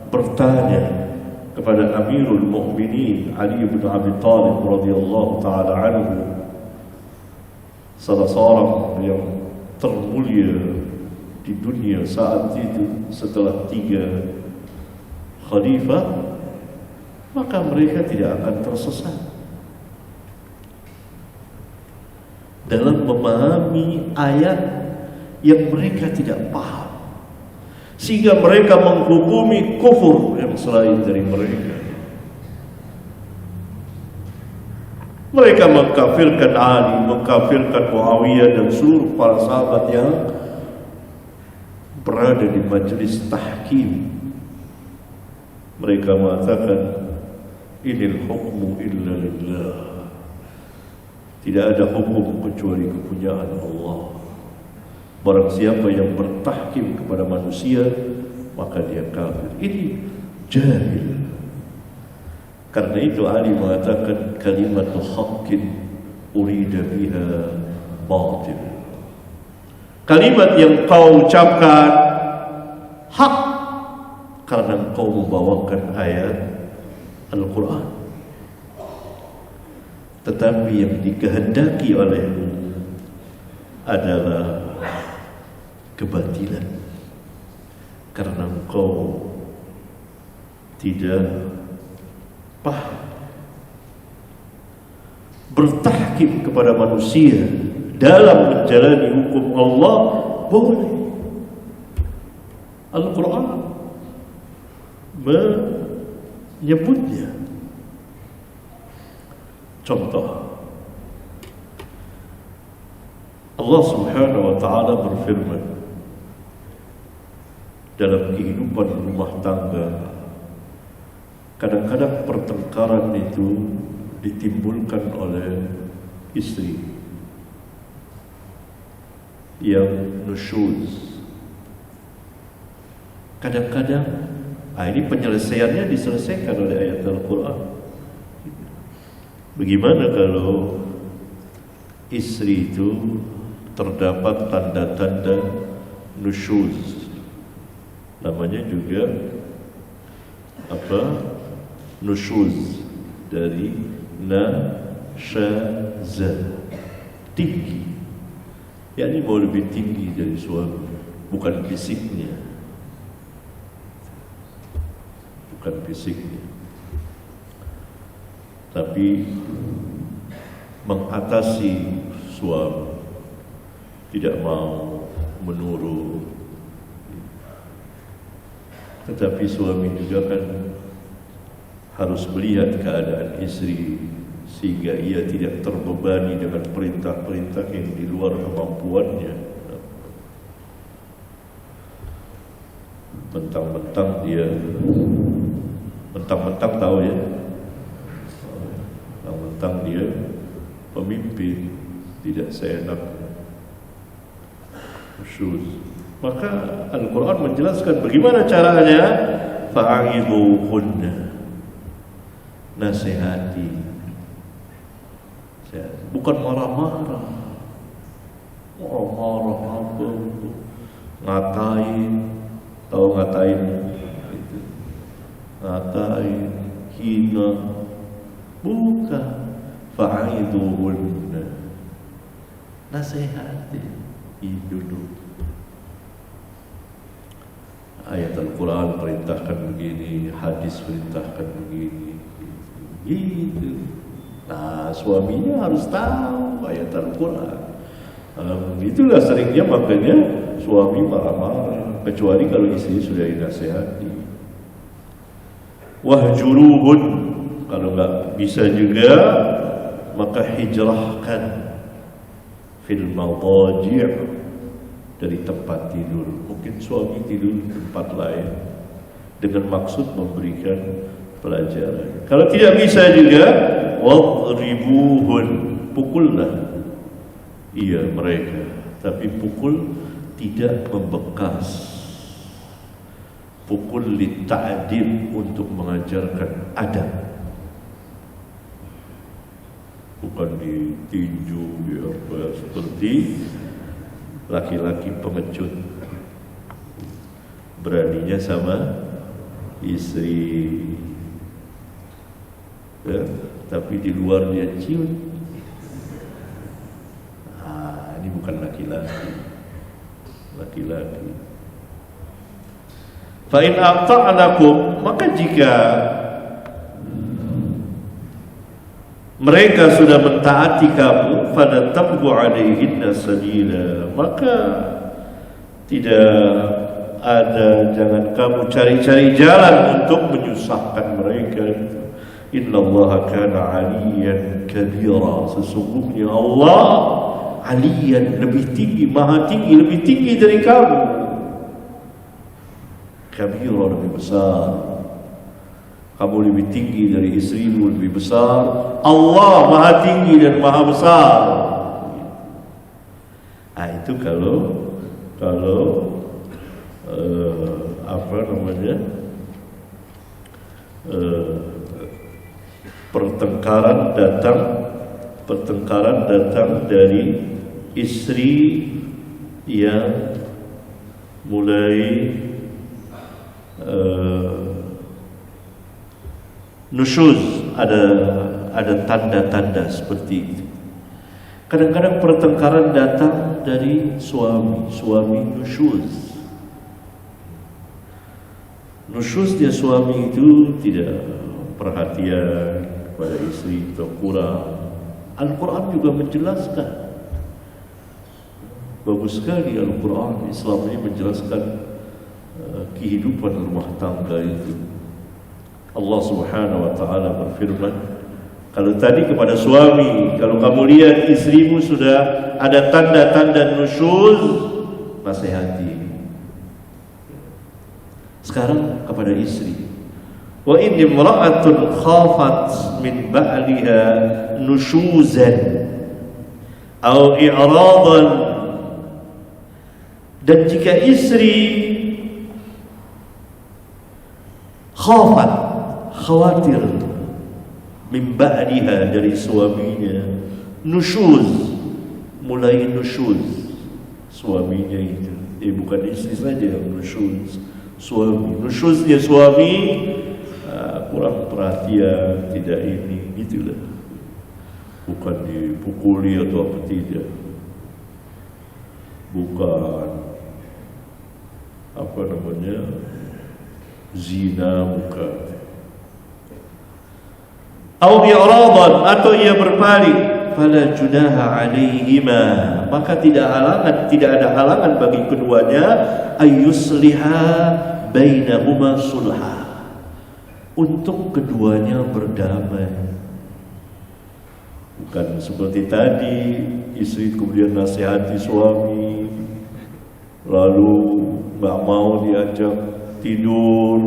bertanya kepada Amirul Mukminin Ali bin Abi Thalib radhiyallahu taala anhu, salah seorang yang termulia di dunia saat itu setelah 3 khalifah, maka mereka tidak akan tersesat dalam memahami ayat yang mereka tidak paham, sehingga mereka menghukumi kufur yang selain dari mereka. Mereka mengkafirkan Ali, mengkafirkan Muawiyah dan seluruh para sahabat yang berada di majelis tahkim. Mereka mengatakan, inil hukmu illa lillah, tidak ada hukum kecuali kepunyaan Allah. Barang siapa yang bertahkim kepada manusia, maka dia kafir. Ini jahil. Karena itu Ali mengatakan, kalimatu haqqin urida biha batil. Kalimat yang kau ucapkan hak karena engkau membawakan ayat Al-Quran, tetapi yang dikehendaki olehmu adalah kebatilan, karena engkau tidak paham. Bertahkim kepada manusia dalam menjalani hukum Allah boleh. Al-Quran menyebutnya. Contoh, Allah Subhanahu wa ta'ala berfirman dalam kehidupan rumah tangga, Kadang-kadang pertengkaran itu ditimbulkan oleh istri yang nusyuz. Kadang-kadang ini penyelesaiannya diselesaikan oleh ayat Al-Quran. Bagaimana kalau istri itu terdapat tanda-tanda nusyuz? Namanya juga nusyuz dari nasyaza, tinggi. Yakni mau lebih tinggi dari suami, bukan fisiknya, tapi mengatasi suami, tidak mau menurut. Tetapi suami juga kan harus melihat keadaan istri sehingga ia tidak terbebani dengan perintah-perintah yang di luar kemampuannya. Mentang-mentang tahu ya, mentang-mentang dia pemimpin, tidak seenaknya. Maka Al-Quran menjelaskan bagaimana caranya. Fa'idhuhunna, nasihati, bukan marah-marah apa itu, ngatain, tahu ngatain itu, ngatain, hina, bukan. Fa'idhuhunna, nasihati dulu. Ayat Al-Quran perintahkan begini, hadis perintahkan begini, gitu. Nah, suaminya harus tahu ayat Al-Quran. Itulah seringnya makanya suami marah-marah, kecuali kalau istri sudah dinasihati. Wahjuruhun, kalau nggak bisa juga maka hijrahkan fil madaji', dari tempat tidur. Mungkin suami tidur di tempat lain dengan maksud memberikan pelajaran. Kalau tidak bisa juga, wadribuhun, pukullah iya mereka, tapi pukul tidak membekas. Pukul lita'adib, untuk mengajarkan adab, bukan ditinju ya, seperti laki-laki pengecut, beraninya sama istri ya, tapi di luar dia cium. Ini bukan laki-laki. Fa in ata'nakum, maka jika mereka sudah mentaati kamu, pada tabgu alaihinna sabila, maka tidak ada, jangan kamu cari-cari jalan untuk menyusahkan mereka. Innallaha kana aliyan kabira, sesungguhnya Allah aliyan, lebih tinggi, maha tinggi, lebih tinggi dari kamu. Kabira, lebih besar. Kamu lebih tinggi dari istrimu, lebih besar. Allah maha tinggi dan maha besar. Itu kalau pertengkaran datang dari istri yang mulai nusyuz, ada tanda-tanda seperti itu. Kadang-kadang pertengkaran datang dari suami nusyuz. Nusyuz dia suami itu tidak perhatian kepada istri atau kurang. Al-Quran juga menjelaskan. Bagus sekali Al-Quran, Islam ini menjelaskan kehidupan rumah tangga itu. Allah Subhanahu wa ta'ala berfirman, kalau tadi kepada suami, kalau kamu lihat istrimu sudah ada tanda-tanda nusyuz, nasihati. Sekarang kepada istri, Wa in imra'atun khafat min ba'liha nushuzan atau i'radan, dan jika istri khafat, khawatir, min ba'liha, dari suaminya, nushuz, mulai nushuz suaminya itu, bukan istri saja yang nushuz, suami, nushuznya suami kurang perhatian, tidak ini, gitulah, bukan dipukuli atau apa, tidak, bukan apa namanya zina, bukan, atau ia berpaling, fala junaha alaihima, maka tidak ada halangan bagi keduanya, ayyusliha bainahuma sulha, untuk keduanya berdamai. Bukan seperti tadi, istri kemudian nasihati suami, lalu nggak mau diajak tidur,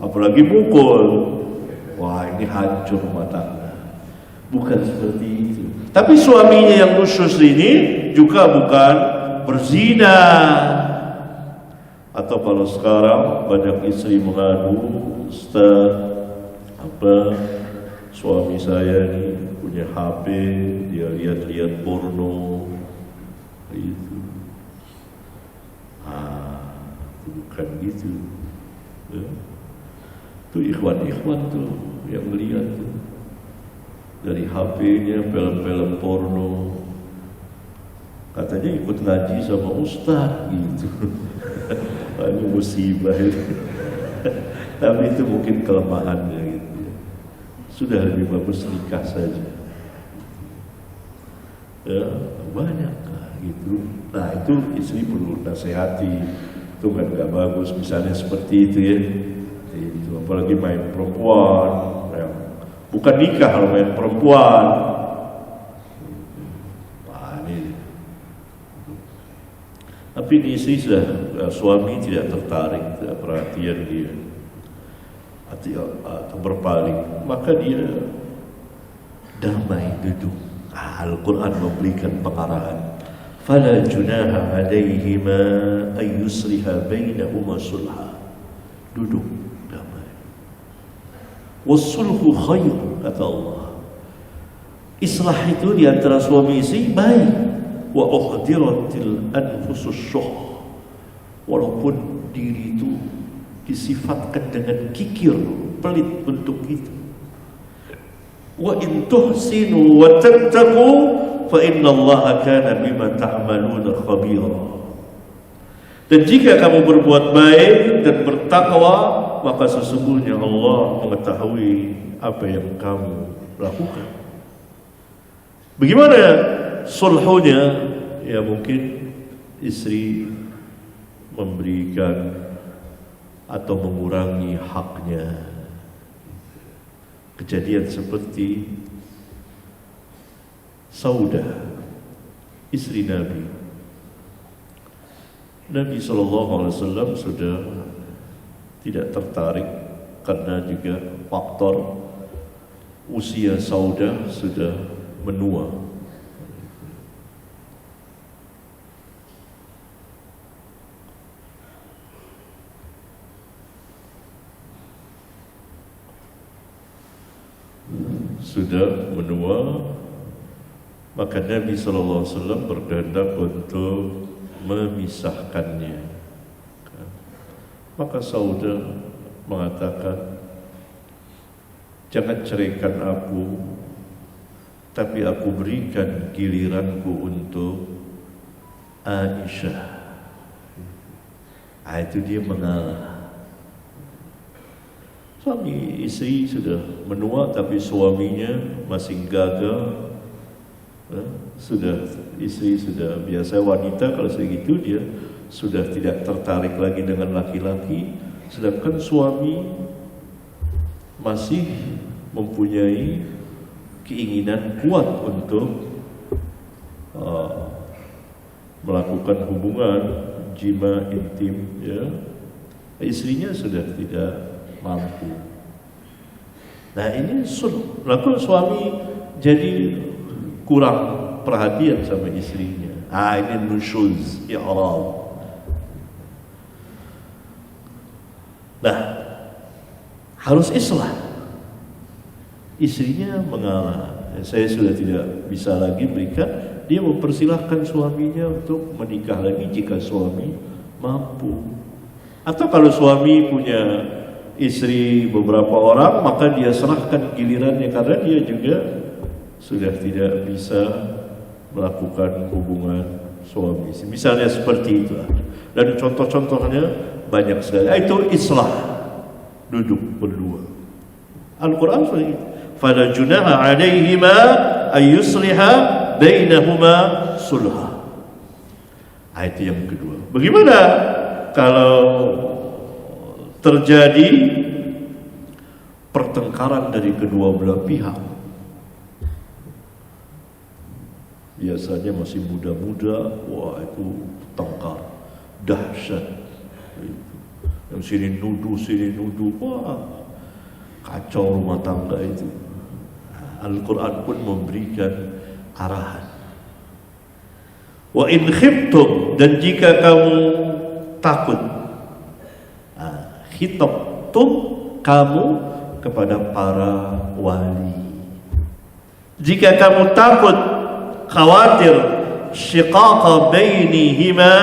apalagi pukul. Wah, ini hancur rumah tangga. Bukan seperti itu. Tapi suaminya yang nusyuz ini juga bukan berzina. Atau kalau sekarang banyak istri mengadu, Ustaz, suami saya nih punya HP, dia lihat-lihat porno, itu. Bukan gitu. Ya. Itu ikhwan-ikhwan tuh yang melihat tuh. Dari HP-nya film-film porno. Katanya ikut ngaji sama Ustaz gitu. Ini musibah itu. Tapi itu mungkin kelemahannya gitu. Sudah lebih bagus nikah saja. Ya, banyak gitu. Nah, itu istri perlu nasihati. Itu kan gak bagus misalnya seperti itu ya. Itu apalagi main perempuan, ya. Bukan nikah kalau main perempuan. Tapi di istri sudah, suami tidak tertarik, tidak perhatian dia, atau berpaling, maka dia damai, duduk. Al-Quran memberikan pengarahan. Fala junaha alaihima ayyusliha bainahuma sulha. Duduk damai. Wassulhu khair, kata Allah. Islah itu di antara suami istri baik. Wa uhdiratil anfusus syuh, walaupun diri itu disifatkan dengan kikir, pelit untuk itu. Wa in tuhsinu wa tattaqu fa innallaha kana bima ta'maluna khabira. Dan jika kamu berbuat baik dan bertakwa, maka sesungguhnya Allah mengetahui apa yang kamu lakukan. Bagaimana sulhunya? Ya mungkin istri memberikan atau mengurangi haknya. Kejadian seperti Saudah, istri Nabi. Nabi SAW sudah tidak tertarik karena juga faktor usia Saudah sudah menua. Sudah menua, maka Nabi SAW berkehendak untuk memisahkannya. Maka Saudah mengatakan, jangan ceraikan aku, tapi aku berikan giliranku untuk Aisyah. Itu dia mengalah. Suami istri sudah menua, tapi suaminya masih gagah. Istri sudah biasa wanita kalau segitu, dia sudah tidak tertarik lagi dengan laki-laki, sedangkan suami masih mempunyai keinginan kuat untuk melakukan hubungan jima intim, ya. Istrinya sudah tidak mampu. Nah ini sulh. Nah kalau suami jadi kurang perhatian sama istrinya, ini nusyuz, i'rad. Nah harus islah. Istrinya mengalah, saya sudah tidak bisa lagi berikan, dia mempersilahkan suaminya untuk menikah lagi jika suami mampu. Atau kalau suami punya istri beberapa orang, maka dia serahkan gilirannya karena dia juga sudah tidak bisa melakukan hubungan suami. Misalnya seperti itu. Dan contoh-contohnya banyak sekali. Itu islah, duduk berdua. Al-Quran seperti itu. Fala junaha alaihima ayyusliha bainahuma sulha. Ayat yang kedua. Bagaimana kalau terjadi pertengkaran dari kedua belah pihak? Biasanya masih muda-muda, wah itu tengkar, dahsyat. Yang sini nuduh, wah kacau rumah tangga itu. Al-Quran pun memberikan arahan. Wa in khiftum, dan jika kamu takut, khitabtum, kamu kepada para wali. Jika kamu takut, khawatir, syiqaqa bainihima,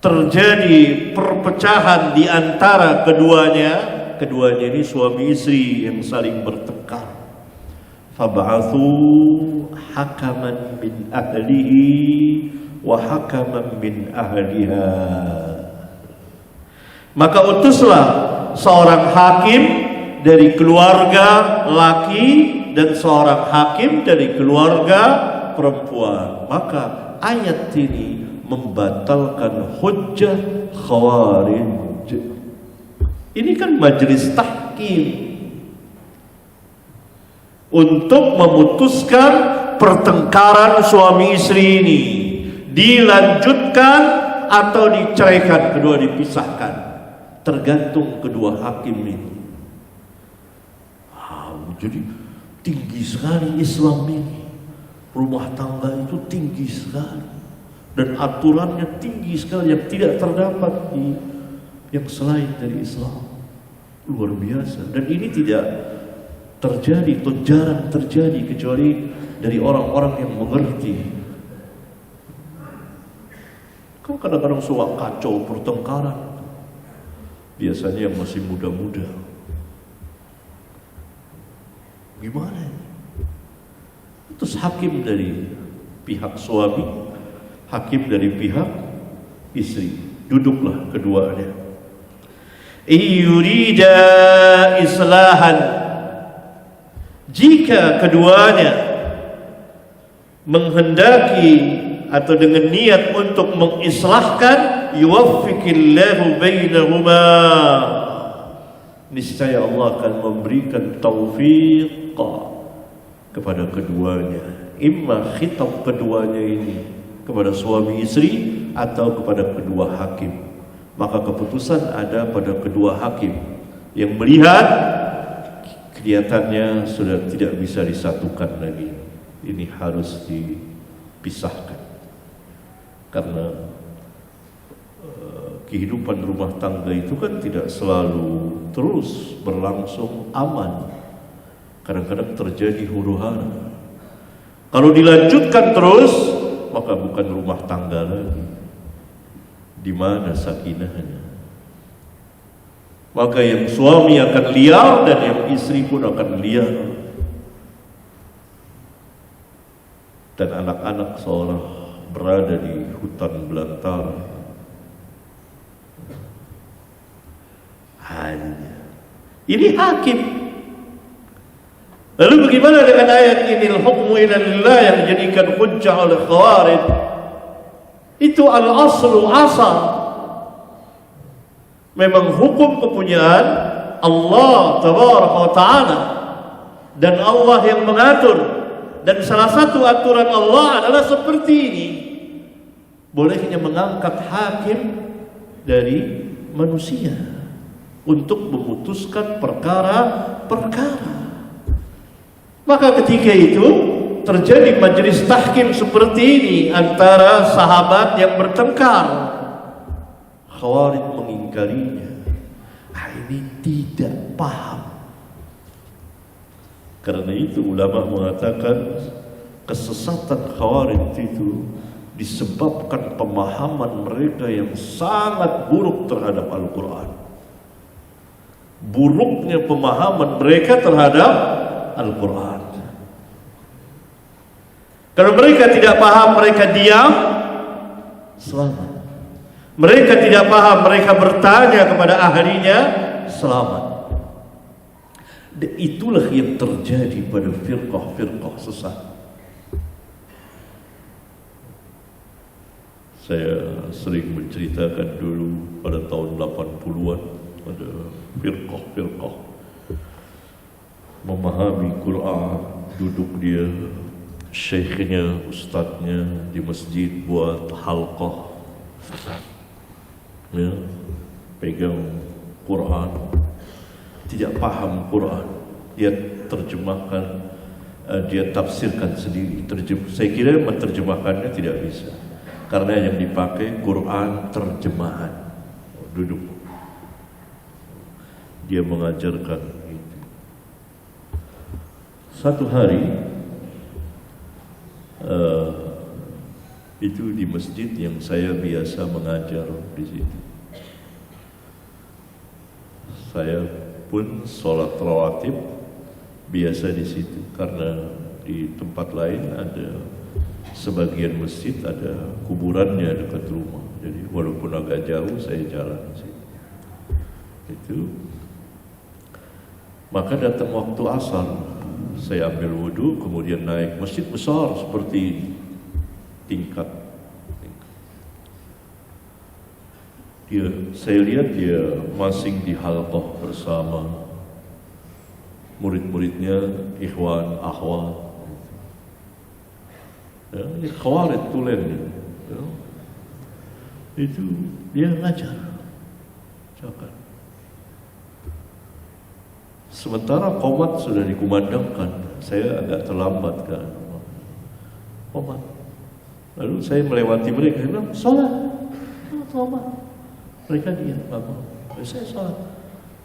terjadi perpecahan di antara keduanya ini suami istri yang saling bertengkar, fab'athu hakaman min ahlihi wa hakaman min ahliha, maka utuslah seorang hakim dari keluarga laki dan seorang hakim dari keluarga perempuan. Maka ayat ini membatalkan hujjah khawarij. Ini kan majelis tahkim untuk memutuskan pertengkaran suami istri ini, dilanjutkan atau diceraikan, kedua dipisahkan, tergantung kedua hakim ini. Jadi tinggi sekali Islam ini, rumah tangga itu tinggi sekali, dan aturannya tinggi sekali yang tidak terdapat di yang selain dari Islam. Luar biasa. Dan ini tidak terjadi atau jarang terjadi kecuali dari orang-orang yang mengerti. Kan kadang-kadang suka kacau pertengkaran, biasanya yang masih muda-muda. Gimana? Terus hakim dari pihak suami, hakim dari pihak istri, duduklah keduanya. Yurida islahan, jika keduanya menghendaki atau dengan niat untuk mengislahkan, yuwaffiqillahu bainahuma, niscaya Allah akan memberikan taufik kepada keduanya. Imma khitab keduanya ini kepada suami istri atau kepada kedua hakim. Maka keputusan ada pada kedua hakim yang melihat kelihatannya sudah tidak bisa disatukan lagi. Ini harus dipisahkan. Karena kehidupan rumah tangga itu kan tidak selalu terus berlangsung aman. Kadang-kadang terjadi huru-hara. Kalau dilanjutkan terus, maka bukan rumah tangga lagi. Di mana sakinahnya? Maka yang suami akan liar dan yang istri pun akan liar. Dan anak-anak seolah berada di hutan belantara. Ini hakim. Lalu bagaimana dengan ayat ini, al-hukmu ila lillah, yang dijadikan hujjah oleh khawarij? Itu al-aslu, asal. Memang hukum kepunyaan Allah tabaraka wa ta'ala, dan Allah yang mengatur. Dan salah satu aturan Allah adalah seperti ini, bolehnya mengangkat hakim dari manusia untuk memutuskan perkara perkara. Maka ketika itu terjadi majelis tahkim seperti ini antara sahabat yang bertengkar. Khawarij mengingkarinya. Ini tidak paham. Karena itu ulama mengatakan kesesatan Khawarij itu disebabkan pemahaman mereka yang sangat buruk terhadap Al-Quran. Buruknya pemahaman mereka terhadap Al-Quran. Kalau mereka tidak paham, mereka diam, selamat. Mereka tidak paham, mereka bertanya kepada ahlinya, selamat. Dan itulah yang terjadi pada firqah-firqah sesat. Saya sering menceritakan dulu pada tahun 80-an ada firqah-firqah memahami Quran, duduk dia, syekhnya, ustadznya di masjid buat halqah, ya, pegang Quran, tidak paham Quran, dia terjemahkan, dia tafsirkan sendiri. Saya kira menerjemahkannya tidak bisa, karena yang dipakai Quran terjemahan. Duduk, dia mengajarkan itu. Satu hari itu di masjid yang saya biasa mengajar di situ. Saya pun sholat rawatib biasa di situ, karena di tempat lain ada sebagian masjid ada kuburannya dekat rumah. Jadi walaupun agak jauh saya jalan di situ. Itu. Maka datang waktu asar, saya ambil wudhu, kemudian naik. Masjid besar seperti ini, tingkat. Saya lihat dia masing di halqah bersama murid-muridnya, ikhwan, akhwat. Ya, ini Khawarij tulen. Ya. Itu dia ngajar. Jangan. Sementara qomat sudah dikumandangkan, saya agak terlambat kan. Qomat. Lalu saya melewati mereka, saya bilang, sholat. Qomat. Mereka diam, nggak mau. Saya sholat.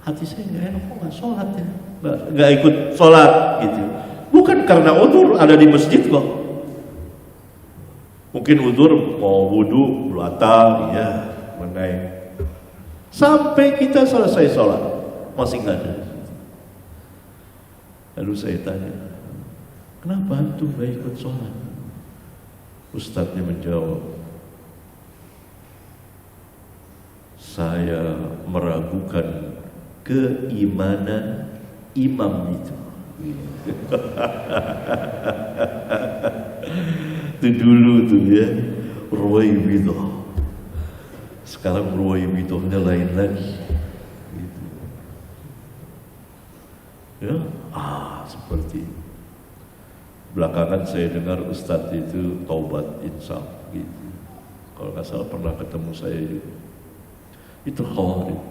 Hati saya nggak enak, kok nggak sholat ya? Nggak ikut sholat gitu. Bukan karena udzur, ada di masjid kok. Mungkin udzur mau wudu, batal, ya, menaik. Sampai kita selesai sholat, masih nggak ada. Lalu saya tanya, kenapa antum gak ikut sholat? Ustadznya menjawab, saya meragukan keimanan imam itu. Itu dulu tuh ya, Ruwaibidah. Sekarang Ruwaibidahnya lain lagi. Gitu. Ya, seperti itu. Belakangan saya dengar Ustadz itu taubat insaf gitu. Kalau nggak salah pernah ketemu saya juga. Itu Khawarij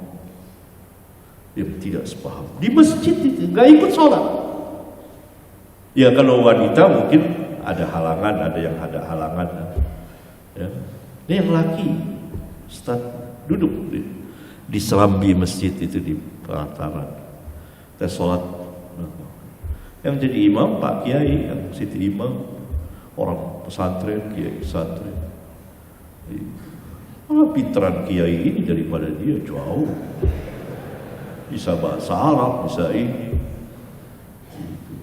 yang tidak sepaham. Di masjid itu nggak ikut sholat. Ya kalau wanita mungkin ada halangan, ada yang ada halangan. Ya. Ini yang laki, Ustadz duduk di serambi masjid itu di pelataran. Kita sholat. Yang jadi imam Pak Kiai, yang siti imam orang pesantren, kiai pesantren. Pinteran kiai ini daripada dia jauh. Bisa bahasa Arab, bisa ini. Gitu.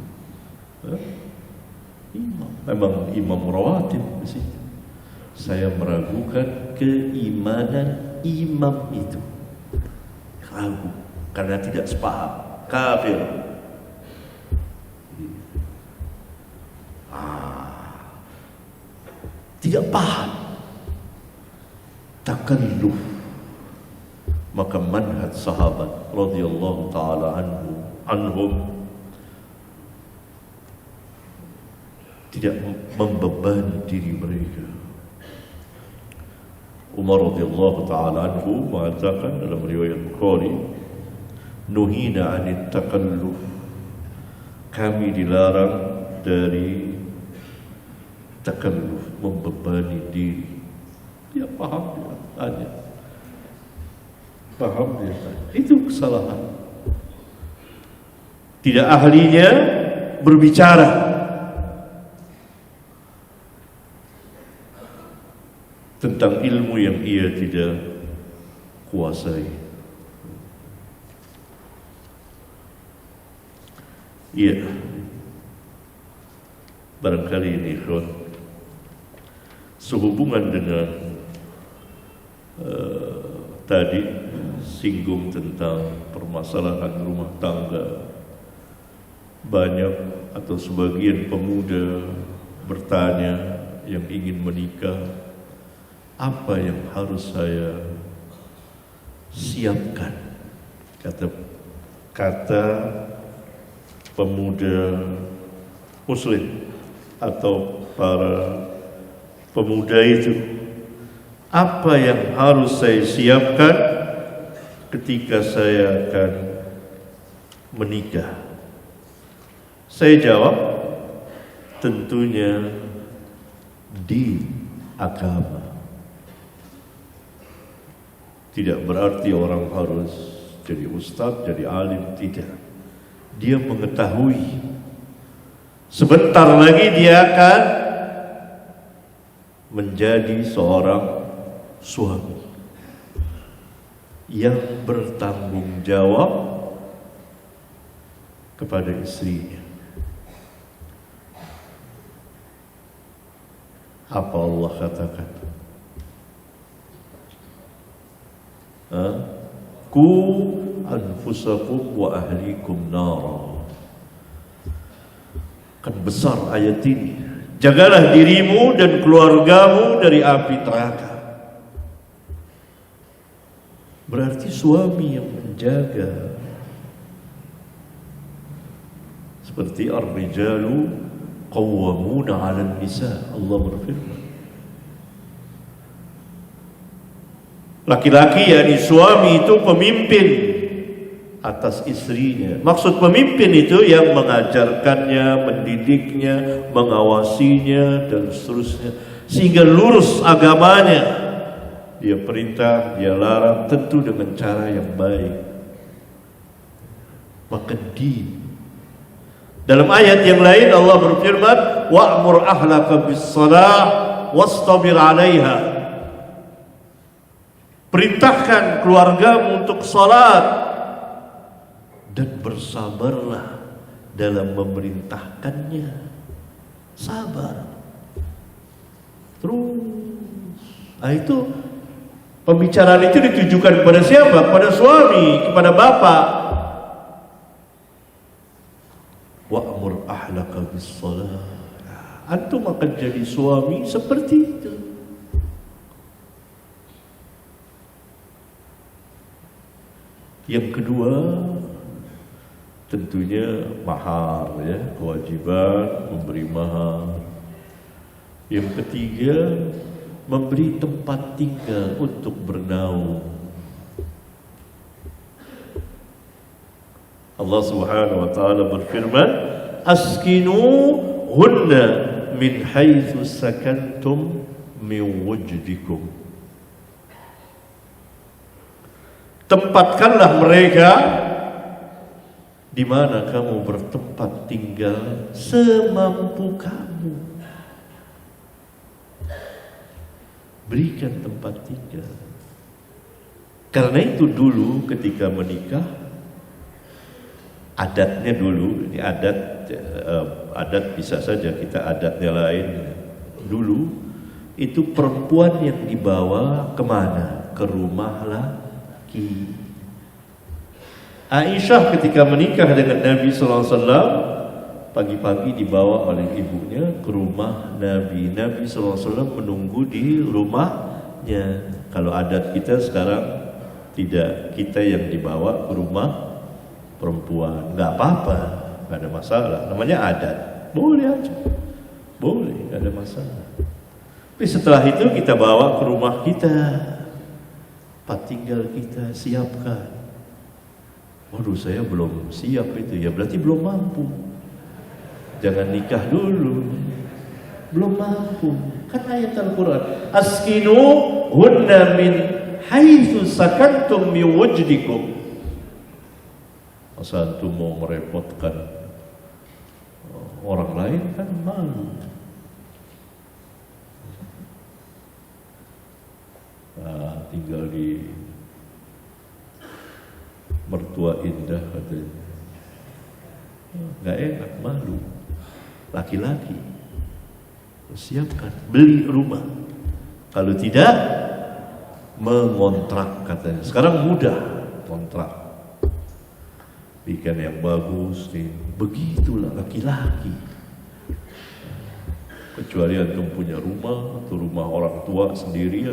Imam, memang imam rawatib di situ. Saya meragukan keimanan imam itu. Ragu karena tidak sepaham, kafir. Tidak paham, takalluf. Maka manhaj sahabat radhiyallahu taala anhum tidak membebani diri mereka. Umar radhiyallahu taala anhu mengatakan dalam riwayat Bukhari, nuhina 'anit takalluf kami dilarang dari takalluf, membebani diri. Dia paham, dia tanya. Paham, dia tanya. Itu kesalahan. Tidak ahlinya berbicara. Tentang ilmu yang ia tidak kuasai. Iya. Barangkali ini ikhwan sehubungan dengan tadi singgung tentang permasalahan rumah tangga. Banyak atau sebagian pemuda bertanya yang ingin menikah, apa yang harus saya siapkan? Kata pemuda muslim atau para pemuda itu, apa yang harus saya siapkan ketika saya akan menikah? Saya jawab, tentunya di agama. Tidak berarti orang harus jadi ustadz, jadi alim, tidak. Dia mengetahui sebentar lagi dia akan menjadi seorang suami yang bertanggung jawab kepada istrinya. Apa Allah katakan? Ku anfusakum wa ahlikum nara. Kan besar ayat ini. Jagalah dirimu dan keluargamu dari api neraka. Berarti suami yang menjaga. Seperti ar-rijalu qawwamuna 'alan nisa, Allah berfirman. Laki-laki, yakni suami, itu pemimpin atas istrinya. Maksud pemimpin itu yang mengajarkannya, mendidiknya, mengawasinya, dan seterusnya, sehingga lurus agamanya. Dia perintah, dia larang, tentu dengan cara yang baik. Maka dalam ayat yang lain Allah berfirman, wa'mur ahlaka bis-shalah wastabir 'alaiha. Perintahkan keluargamu untuk salat dan bersabarlah dalam memerintahkannya. Sabar. Terus. Nah, itu pembicaraan itu ditujukan kepada siapa? Kepada suami, kepada bapak. Wa'mur ahlaka bis-shalah. Antum akan jadi suami seperti itu. Yang kedua, tentunya mahar, ya, kewajiban memberi mahar. Yang ketiga, memberi tempat tinggal untuk bernaung. Allah Subhanahu wa taala berfirman, askinuhunna min haitsu sakantum min wujdikum. Tempatkanlah mereka di mana kamu bertempat tinggal semampu kamu. Berikan tempat tinggal. Karena itu dulu ketika menikah, adatnya dulu, ini adat bisa saja kita adatnya lain. Dulu itu perempuan yang dibawa kemana? Ke rumah laki. Aisyah ketika menikah dengan Nabi SAW, pagi-pagi dibawa oleh ibunya ke rumah Nabi. Nabi SAW menunggu di rumahnya. Kalau adat kita sekarang tidak, kita yang dibawa ke rumah perempuan. Nggak apa-apa, nggak ada masalah. Namanya adat, boleh aja, boleh, nggak ada masalah. Tapi setelah itu kita bawa ke rumah kita, tempat tinggal kita siapkan. Waduh, saya belum siap itu, ya berarti belum mampu. Jangan nikah dulu, belum mampu. Kan ayat Al-Quran, askinu hunna min haitsu sakantum min wujdikum. Masa antum mau merepotkan orang lain, kan malu. Nah, tinggal di mertua indah katanya, nggak enak, malu. Laki-laki siapkan, beli rumah, kalau tidak mengontrak katanya. Sekarang mudah kontrak, bikin yang bagus nih. Begitulah laki-laki. Kecuali antum punya rumah atau rumah orang tua sendiri,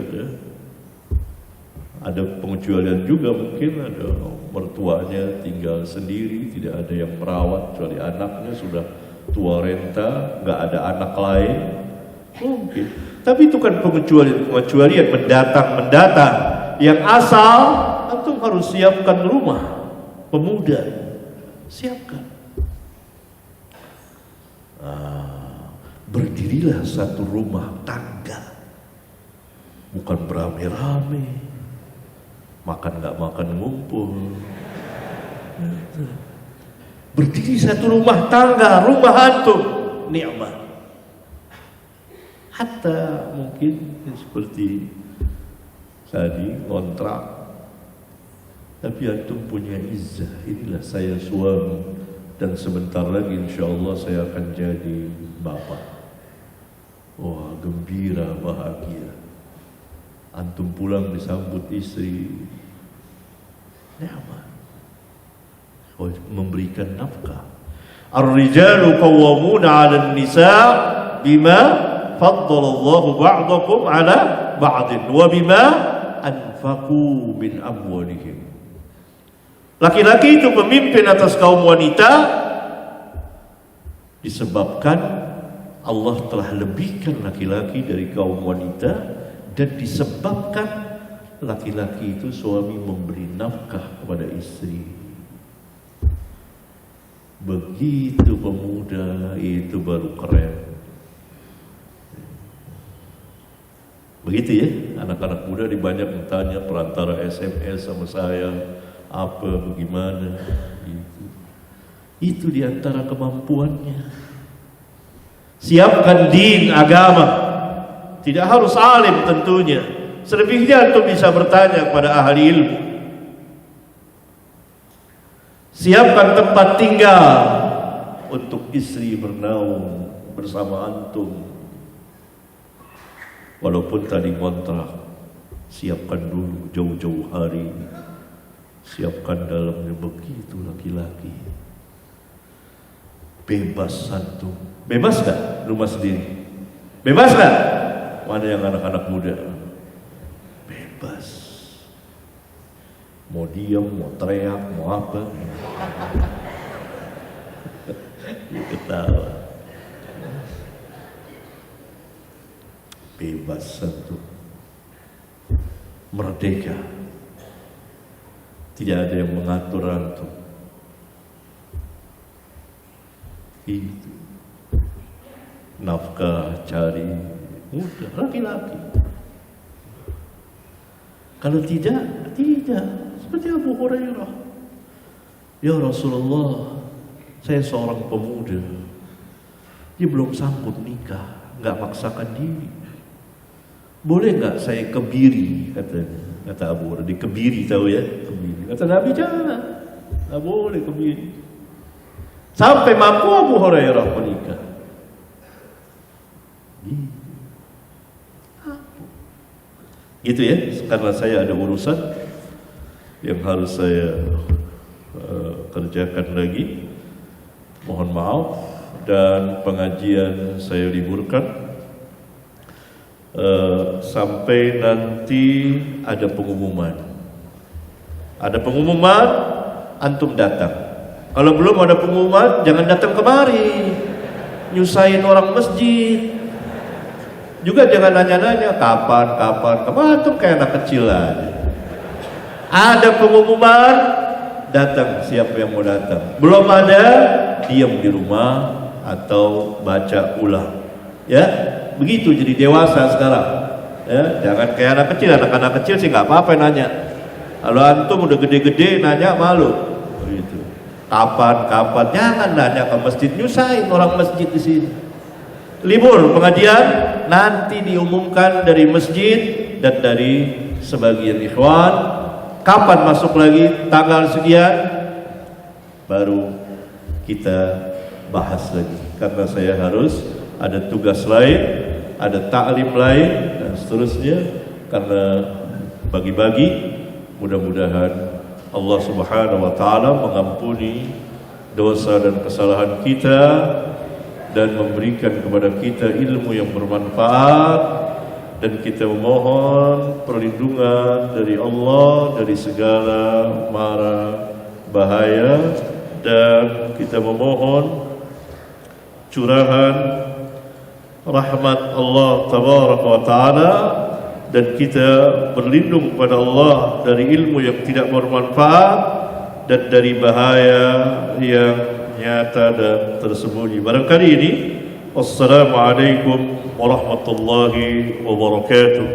ada pengecualian juga, mungkin ada mertuanya tinggal sendiri, tidak ada yang merawat kecuali anaknya sudah tua renta, nggak ada anak lain, mungkin. Tapi itu kan pengecualian mendatang. Yang asal antum harus siapkan rumah, pemuda, siapkan. Berdirilah satu rumah tangga, bukan beramai-ramai, makan nggak makan ngumpul. Berdiri satu rumah tangga, rumah antum, nikmat. Hatta mungkin seperti tadi kontrak, tapi antum punya izzah. Inilah saya suami, dan sebentar lagi insya Allah saya akan jadi bapak. Wah, gembira, bahagia. Antum pulang disambut istri, nikmat. Memberikan nafkah. Ar-rijalu qawwamuna 'alan nisa' bima faddalallahu ba'dakum 'ala ba'din wa bima anfaqu min amwalihim. Laki-laki itu pemimpin atas kaum wanita disebabkan Allah telah lebihkan laki-laki dari kaum wanita, dan disebabkan laki-laki itu suami memberi nafkah kepada istri. Begitu pemuda itu baru keren. Begitu ya, anak-anak muda banyak bertanya perantara SMS sama saya, apa, bagaimana, gitu. Itu diantara kemampuannya. Siapkan din, agama. Tidak harus alim tentunya. Selebihnya antum bisa bertanya kepada ahli ilmu. Siapkan tempat tinggal untuk istri bernaung bersama antum. Walaupun tadi kontrak, siapkan dulu jauh-jauh hari. Siapkan dalamnya. Begitu laki-laki. Bebas antum. Bebas gak rumah sendiri? Bebas gak? Mana yang anak-anak muda? Bebas. Mau diam, mau teriak, mau apa? Dia ketawa. Bebas satu, merdeka. Tidak ada yang mengatur antum. Itu nafkah cari mudah, laki-laki. Kalau tidak. Seperti Abu Hurairah. Ya Rasulullah, saya seorang pemuda, dia belum sanggup nikah, nggak maksakan diri. Boleh nggak saya kebiri, kata Abu Hurairah. Dikebiri, tahu ya, kebiri. Kata Nabi, jangan, nggak boleh kebiri. Sampai mampu Abu Hurairah menikah. Gitu ya, karena saya ada urusan yang harus saya kerjakan lagi. Mohon maaf, dan pengajian saya liburkan sampai nanti ada pengumuman. Ada pengumuman, antum datang. Kalau belum ada pengumuman, jangan datang kemari, nyusahin orang masjid. Juga jangan nanya-nanya kapan, antum kayak anak kecil aja. Ada pengumuman, datang siapa yang mau datang. Belum ada, diam di rumah, atau baca ulang. Ya, begitu jadi dewasa sekarang. Ya, jangan kayak anak kecil sih nggak apa-apa nanya. Kalau antum udah gede-gede nanya malu. Begitu. Kapan, jangan nanya ke masjid, nyusahin orang masjid di sini. Libur pengajian nanti diumumkan dari masjid dan dari sebagian ikhwan. Kapan masuk lagi, tanggal sekian, baru kita bahas lagi. Karena saya harus ada tugas lain, ada taklim lain dan seterusnya. Karena bagi-bagi, mudah-mudahan Allah Subhanahu wa taala mengampuni dosa dan kesalahan kita dan memberikan kepada kita ilmu yang bermanfaat, dan kita memohon perlindungan dari Allah dari segala mara bahaya, dan kita memohon curahan rahmat Allah tabaraka wa taala, dan kita berlindung kepada Allah dari ilmu yang tidak bermanfaat dan dari bahaya yang nyata dan tersembunyi. Barangkali ini. Wassalamualaikum warahmatullahi wabarakatuh.